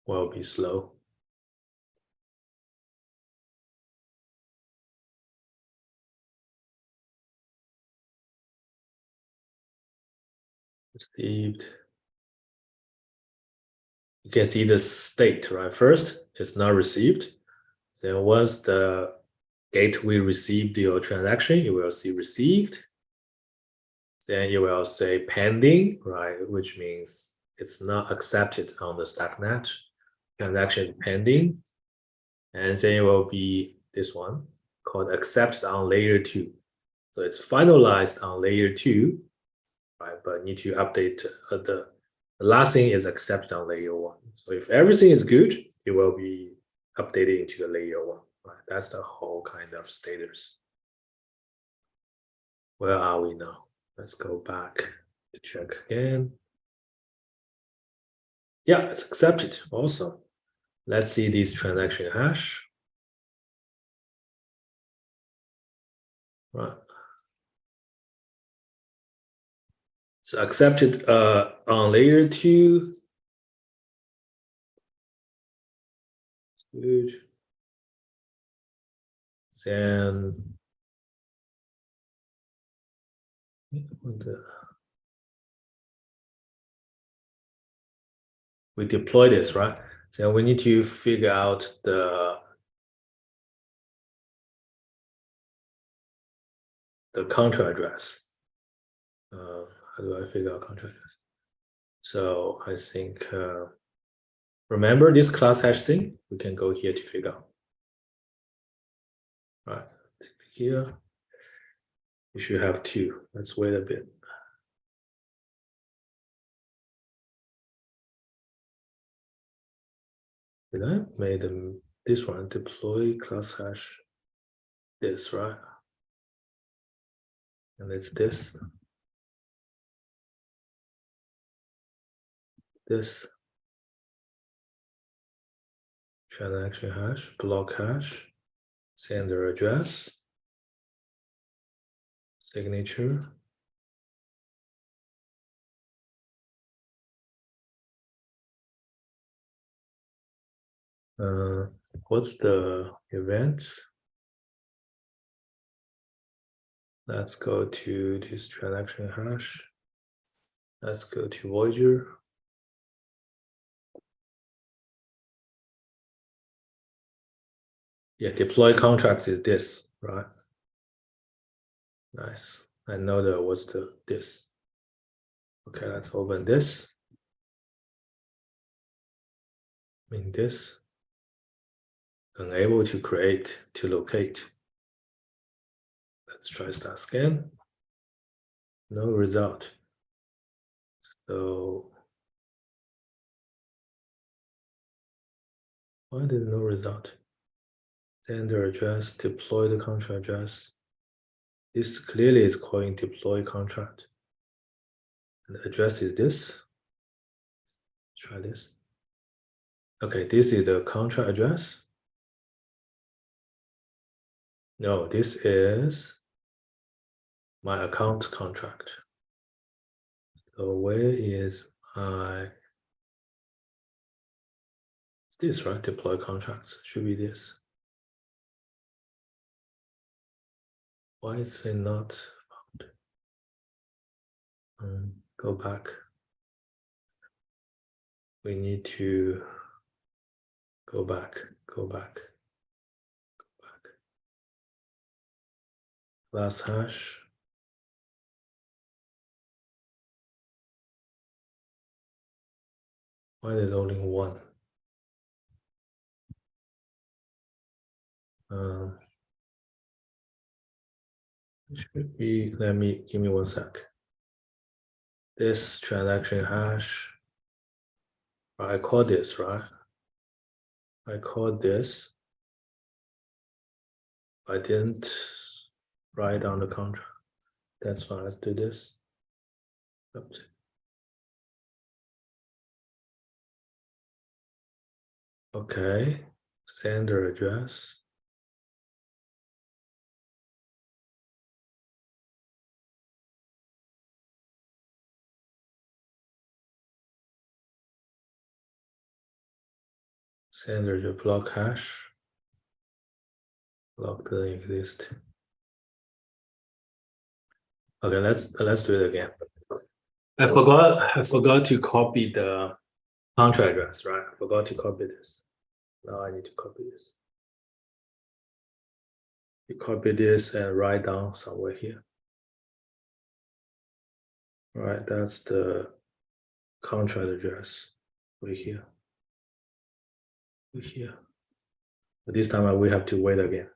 will be slow. Received. You can see the state, right? First, it's not received. Then once the gateway received your transaction, you will see received. Then you will say pending, right? Which means it's not accepted on the stacknet. Transaction is pending. And then it will be this one called accepted on layer 2. So it's finalized on layer 2, right? But need to update the last thing is accepted on layer 1. So if everything is good, it will be updated into the layer 1, right? That's the whole kind of status. Where are we now? Let's go back to check again. Yeah, it's accepted. Awesome. Let's see this transaction hash. Right. It's accepted on layer 2. Good. Then we deploy this, right? So we need to figure out the contra address. How do I figure out contra address? So I think, remember this class hash thing? We can go here to figure out. Right, here, we should have 2. Let's wait a bit. Did I made this one deploy class hash this, right? And it's this. This transaction hash, block hash, sender address, signature, what's the event? Let's go to this transaction hash. Let's go to Voyager. Yeah, deploy contracts is this, right? Nice. I know that what's this. Okay, let's open this. In this. Unable to create, to locate. Let's try start scan. No result. So why did no result? Sender address, deploy the contract address. This clearly is calling deploy contract. And the address is this. Try this. Okay, this is the contract address. No, this is my account contract. So where is my this, right? Deploy contracts should be this. Why is it not found? Go back. We need to go back. Last hash. Why is only 1? Should be, give me 1 sec. This transaction hash, I call this, right? I call this. I didn't write down the contract. That's fine, let's do this. Oops. Okay, sender address. Sender the block hash. Block doesn't exist. Okay, let's do it again. I forgot to copy the contract address, right? I forgot to copy this. Now I need to copy this. You copy this and write down somewhere here. All right, that's the contract address right here. But this time we have to wait again.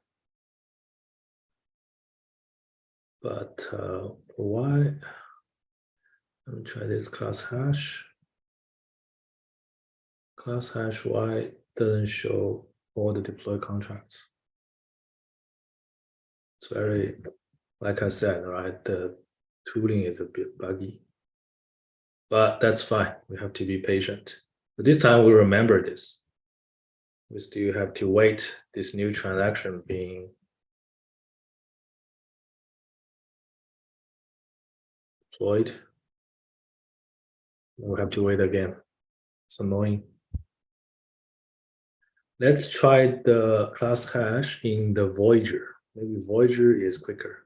But why? Let me try this class hash. Class hash why doesn't show all the deploy contracts. It's very, like I said, right? The tooling is a bit buggy, but that's fine. We have to be patient. But this time we remember this. We still have to wait this new transaction being deployed. We have to wait again. It's annoying. Let's try the class hash in the Voyager. Maybe Voyager is quicker.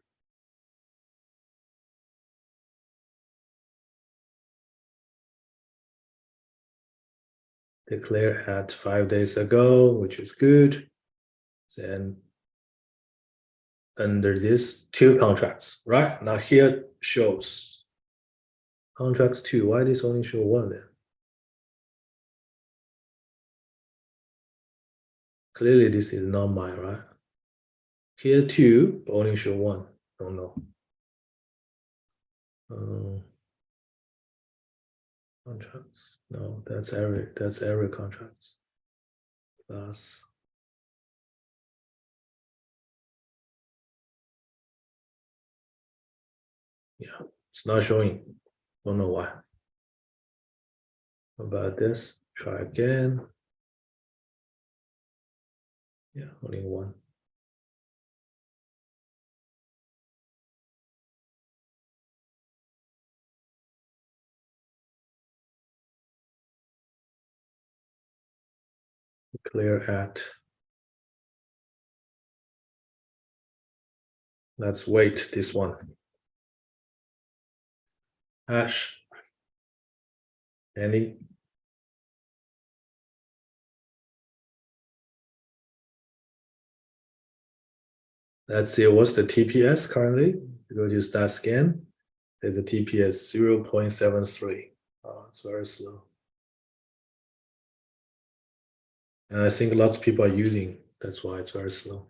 declared at 5 days ago, which is good. Then under this 2 contracts, right? Now here shows contracts 2. Why this only show 1 then? Clearly this is not mine, right? Here 2, but only show 1. Don't know. Contracts. No, that's every contracts. Plus. Yeah, it's not showing. Don't know why. How about this? Try again. Yeah, only 1. Clear at. Let's wait this one. Hash. Any. Let's see what's the TPS currently. You go to start scan. There's a TPS 0.73. Oh, it's very slow. And I think lots of people are using. That's why it's very slow.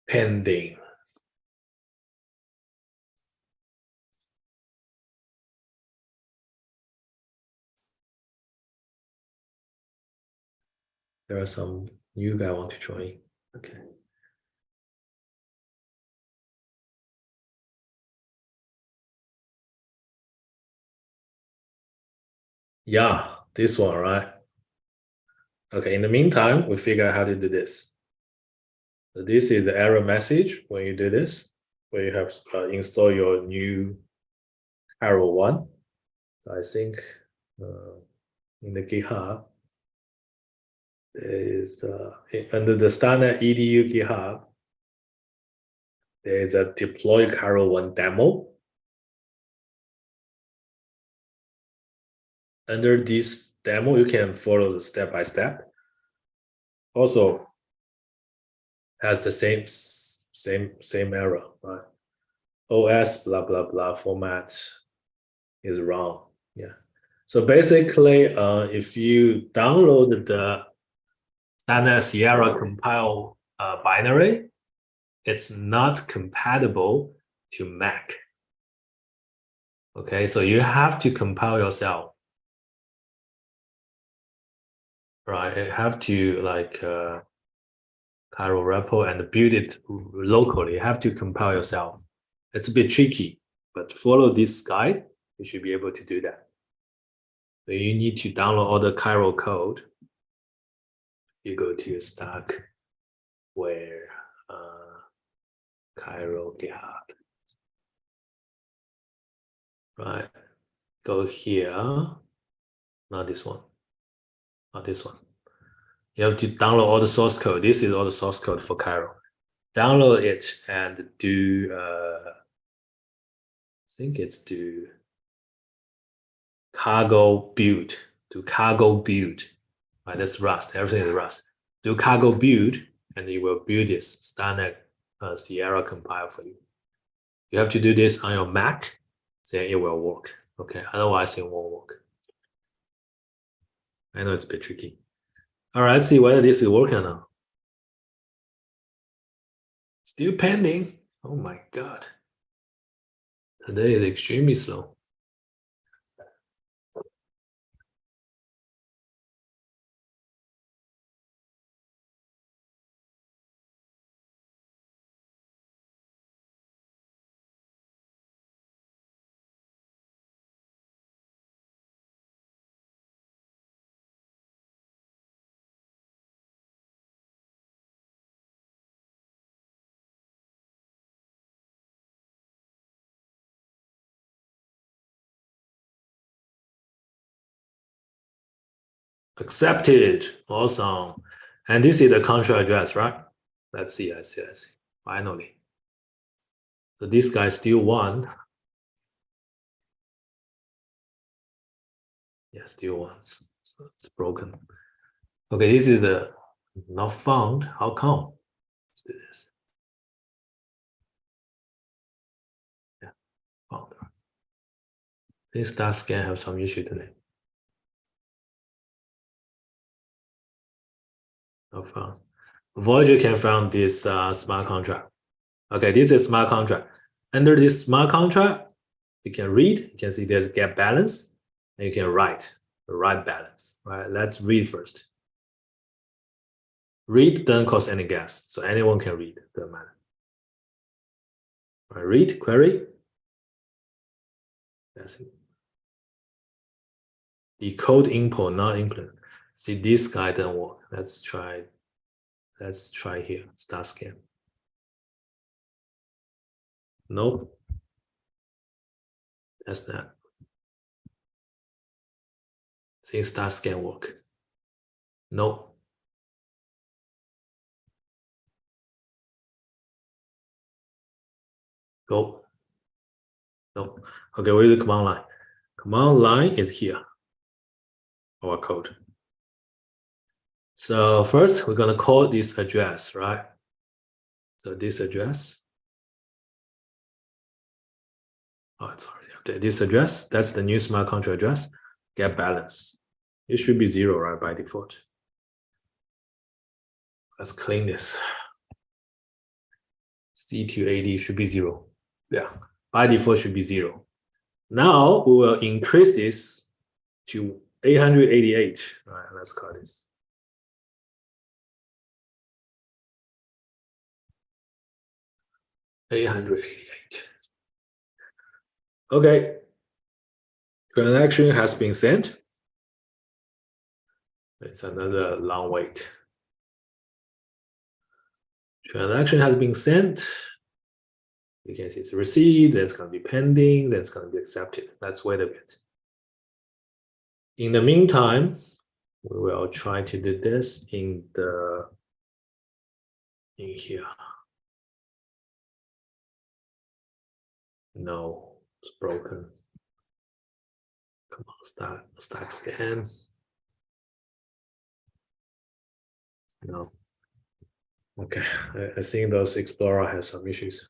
Pending. There are some new guy want to join. Okay. Yeah, this one, right? Okay, in the meantime, we figure out how to do this. So this is the error message when you do this, where you have install your new Arrow 1. I think in the GitHub, there is under the standard edu GitHub, there is a deploy Arrow 1 demo. Under this demo, you can follow the step by step. Also, has the same error, right? OS blah blah blah format is wrong. Yeah. So basically, if you download the standard Sierra compile binary, it's not compatible to Mac. Okay, so you have to compile yourself. Right, you have to like Cairo repo and build it locally. You have to compile yourself. It's a bit tricky, but follow this guide. You should be able to do that. So you need to download all the Cairo code. You go to stack where Cairo GitHub. Right, go here. Not this one. Not this one. You have to download all the source code. This is all the source code for Cairo. Download it and do. I think it's do cargo build. Do cargo build. Right, that's Rust. Everything is Rust. Do cargo build, and it will build this standard Sierra compile for you. You have to do this on your Mac, then it will work. Okay, otherwise it won't work. I know it's a bit tricky. All right, let's see whether this is working or not. Still pending. Oh my God. Today is extremely slow. Accepted. Awesome. And this is the contract address, right? Let's see. Finally. So this guy still won. Yeah, still won. So it's broken. Okay, this is the not found. How come? Let's do this. Yeah, found. This star scan have some issue today. Not found. Voyager can find this smart contract. Okay, this is smart contract. Under this smart contract, you can read. You can see there's gap balance, and you can write the right balance. Right. Let's read first. Read doesn't cost any gas, so anyone can read. Doesn't matter. Right, read query. That's it. Decode input, not implement. See, this guy doesn't work. Let's try. Let's try here. Start scan. Nope. That's not. See, start scan work. Nope. Go. No. Okay, where's the command line? Command line is here. Our code. So first, we're gonna call this address, right? So this address. Oh, it's already up there. This address, that's the new smart contract address. Get balance. It should be 0, right, by default. Let's clean this. C2AD should be 0. Yeah, by default should be 0. Now we will increase this to 888. All right, let's call this. $888. Okay. Transaction has been sent. It's another long wait. Transaction has been sent. You can see it's received, then it's going to be pending, then it's going to be accepted. Let's wait a bit. In the meantime, we will try to do this in here. No, it's broken. Come on, start scan. No. Okay, I think those Explorer have some issues.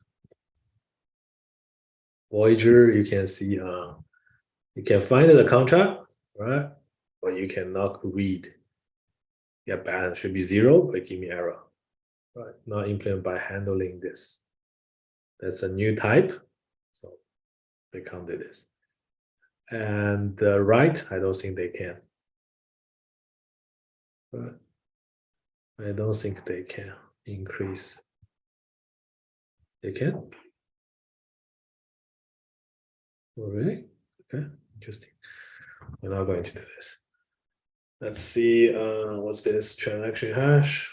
Voyager, you can see, you can find the contract, right? But you cannot read. Yeah, balance should be 0, but give me error. Right, not implement by handling this. That's a new type, so they can't do this. And right, I don't think they can. But I don't think they can increase. They can? Oh, really? Okay, interesting. We're not going to do this. Let's see, what's this transaction hash?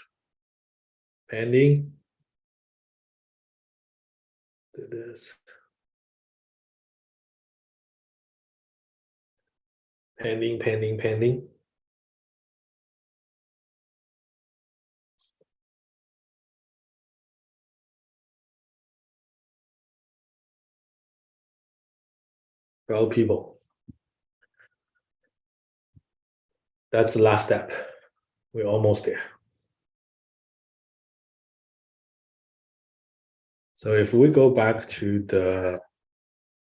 Pending. Do this. Pending, pending, pending. Well, people. That's the last step. We're almost there. So if we go back to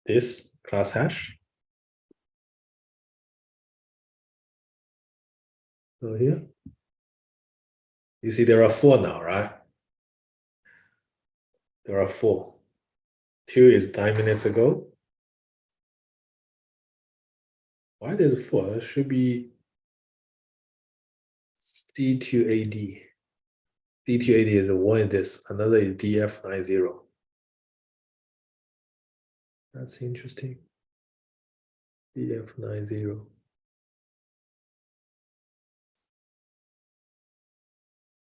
this class hash. So here, you see there are 4 now, right? There are 4. 2 is 9 minutes ago. Why there's 4? It should be C2AD. C2AD is 1 in this, another is DF90. That's interesting. DF90.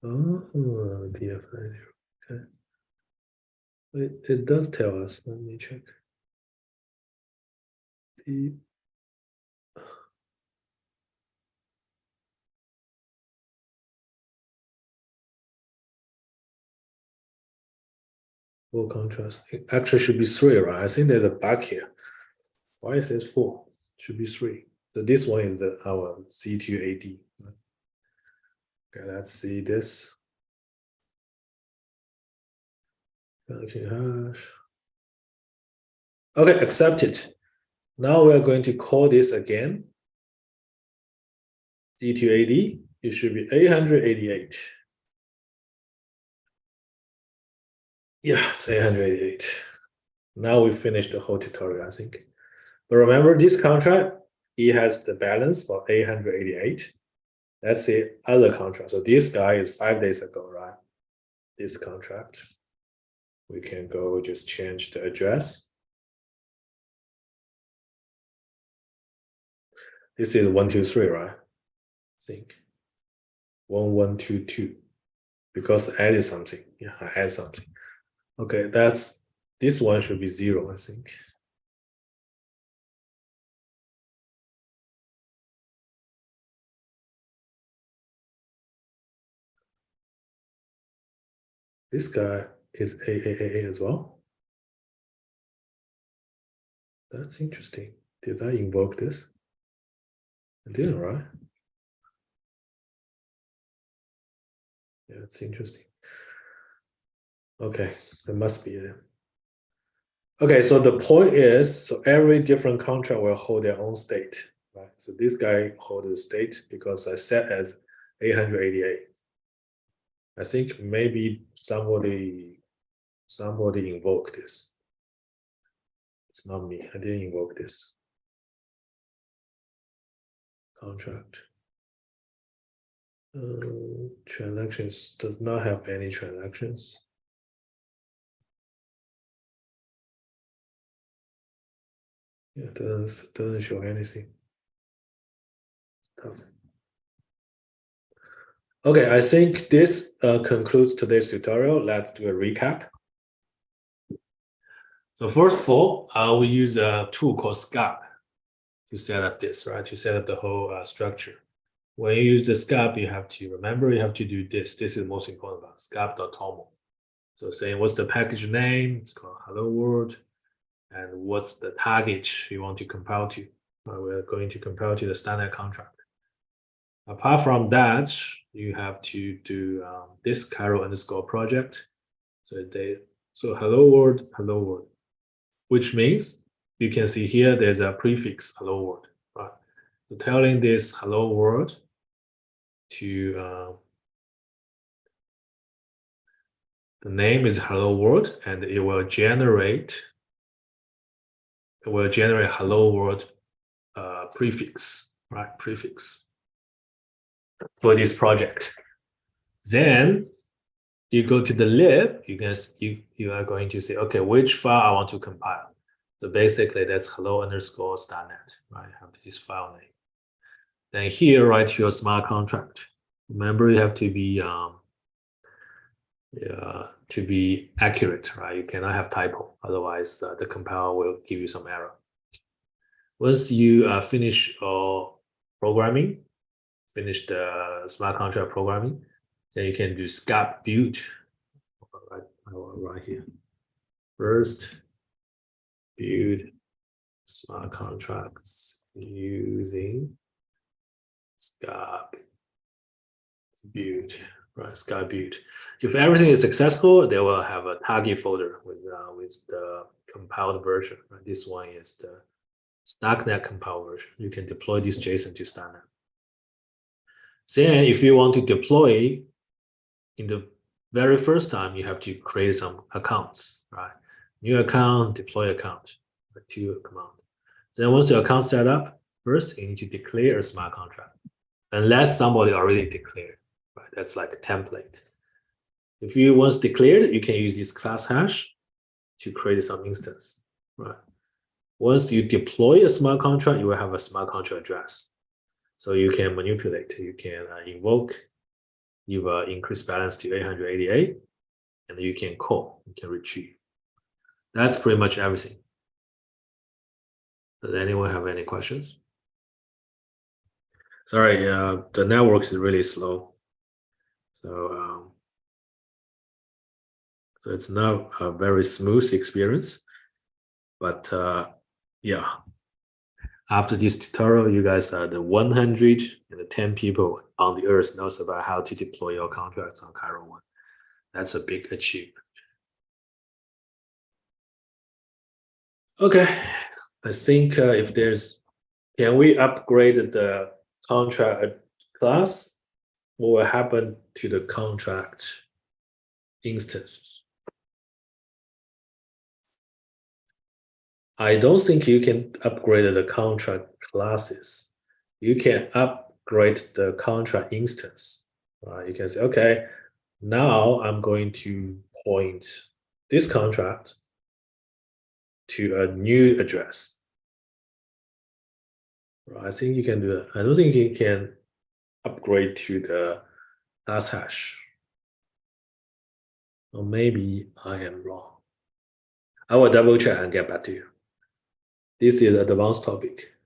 Oh, DF90. Okay. It does tell us. Let me check. Full contrast. It actually should be 3, right? I think there's a bug here. Why it says 4? Should be 3. So this one is our C2AD. Okay, let's see this. Okay, hash. Okay, accepted. Now we're going to call this again. C2AD, it should be 888. Yeah, it's 888. Now we finished the whole tutorial, I think. But remember this contract, it has the balance for 888. That's the other contract. So this guy is 5 days ago, right? This contract. We can go just change the address. This is 123, right? I think 1122 because I added something. Yeah, I added something. Okay, this one should be 0, I think. This guy is AAA as well. That's interesting. Did I invoke this? I didn't, right? Yeah, it's interesting. Okay, it must be it. Okay, so the point is, so every different contract will hold their own state, right? So this guy holds the state because I set as 888. I think maybe somebody invoked this. It's not me. I didn't invoke this contract. Transactions does not have any transactions. Yeah, it doesn't show anything. It's tough. Okay, I think this concludes today's tutorial. Let's do a recap. So first of all, we use a tool called SCAP to set up this, right? To set up the whole structure. When you use the SCAP, you have to remember, you have to do this. This is the most important one, scap.toml. So saying what's the package name, it's called hello world, and what's the target you want to compile to. We're going to compile to the standard contract. Apart from that, you have to do this Cairo_project. So hello world, which means you can see here there's a prefix hello world, right? So telling this hello world to the name is hello world, and it will generate hello world prefix, right? Prefix for this project. Then you go to the lib, you are going to say, okay, which file I want to compile. So basically that's hello_starnet, right? Have this file name. Then here write your smart contract. Remember, you have to be accurate, right? You cannot have typo, otherwise the compiler will give you some error. Once you finish programming, finish the smart contract programming, then you can do scap build right here. First, build smart contracts using scap build, right? Scap build. If everything is successful, they will have a target folder with the compiled version. Right? This one is the StackNet compiled version. You can deploy this JSON to StackNet. Then, if you want to deploy in the very first time, you have to create some accounts, right? New account, deploy account, two command. Then once your account set up, first you need to declare a smart contract, unless somebody already declared, right? That's like a template. If you once declared, you can use this class hash to create some instance, right? Once you deploy a smart contract, you will have a smart contract address. So you can manipulate, you can invoke, you increase balance to 888, and you can call, you can retrieve. That's pretty much everything. Does anyone have any questions? Sorry, the network is really slow. So So it's not a very smooth experience, but yeah. After this tutorial, you guys are the 110 people on the earth knows about how to deploy your contracts on Cairo 1. That's a big achievement. Okay, I think if there's, can we upgrade the contract class? What will happen to the contract instances? I don't think you can upgrade the contract classes. You can upgrade the contract instance. You can say, okay, now I'm going to point this contract to a new address. I think you can do that. I don't think you can upgrade to the class hash. Or maybe I am wrong. I will double check and get back to you. This is an advanced topic.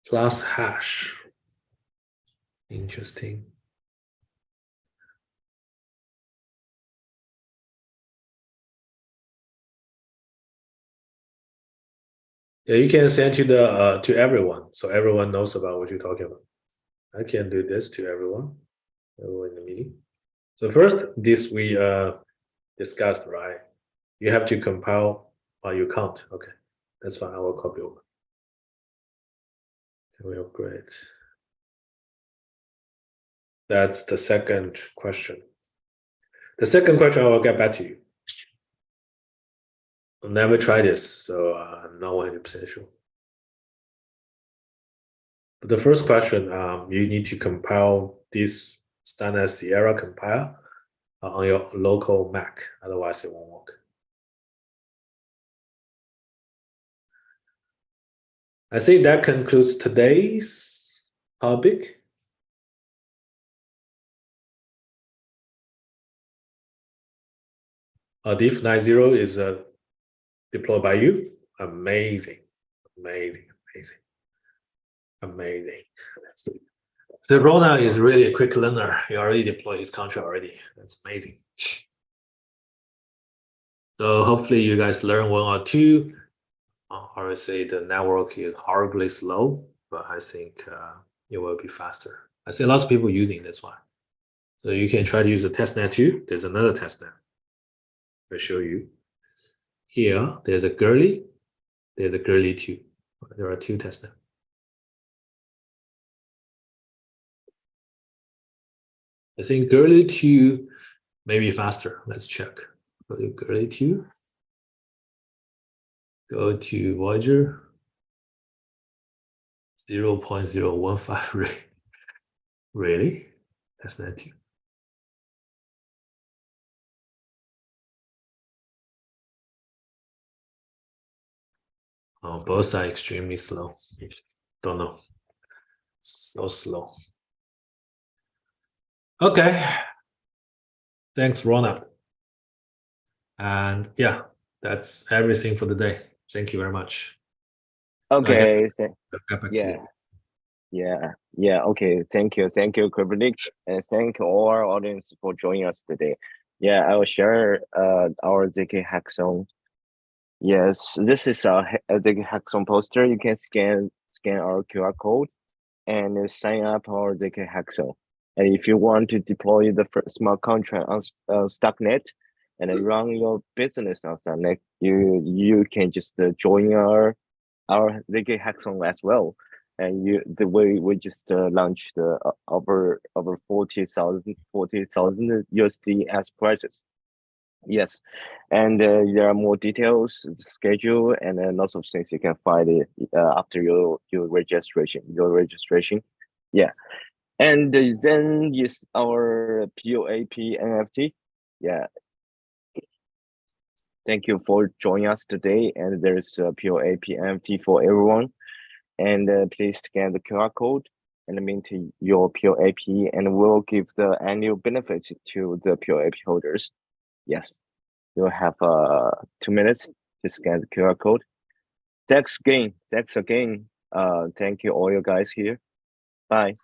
Class hash. Interesting. Yeah, you can send to everyone, so everyone knows about what you're talking about. I can do this to everyone in the meeting. So first, this we discussed, right? You have to compile you count. Okay, that's fine. I will copy over. Can we upgrade? That's the second question. The second question, I will get back to you. I've never tried this, so I'm not 100% sure. But the first question, you need to compile this standard Sierra compile on your local Mac, otherwise it won't work. I think that concludes today's topic. Diff 90 is deployed by you. Amazing, amazing, amazing, amazing. So Rona is really a quick learner. He already deployed his contract already. That's amazing. So hopefully you guys learn one or two. Obviously the network is horribly slow, but I think it will be faster. I see lots of people using this one. So you can try to use the testnet too. There's another testnet. I'll show you. Here, there's a Gurley. There's a Gurley 2. There are two testnets. I think Gurley 2 may be faster. Let's check. Go to Gurley 2. Go to Voyager. 0.015 really? That's not too. Oh, both are extremely slow. Don't know. So slow. Okay. Thanks, Rona. And yeah, that's everything for the day. Thank you very much. Okay. Yeah. Okay. Thank you, Kubernetes, and thank all our audience for joining us today. Yeah, I will share our ZK Hackathon. Yes, this is a ZK Hackathon poster. You can scan our QR code and sign up our ZK Hackathon. And if you want to deploy the first smart contract on Stucknet and then run your business on Stucknet, you can just join our ZK Hackathon as well. And the way we just launched over 40,000 USD as prices. Yes, and there are more details, the schedule, and then lots of things you can find it after your registration. Yeah, and then yes, our POAP NFT. Yeah, thank you for joining us today. And there's a POAP NFT for everyone. And please scan the QR code and mint your POAP, and we'll give the annual benefit to the POAP holders. Yes. You'll have 2 minutes to scan the QR code. Thanks again. Thank you all you guys here. Bye.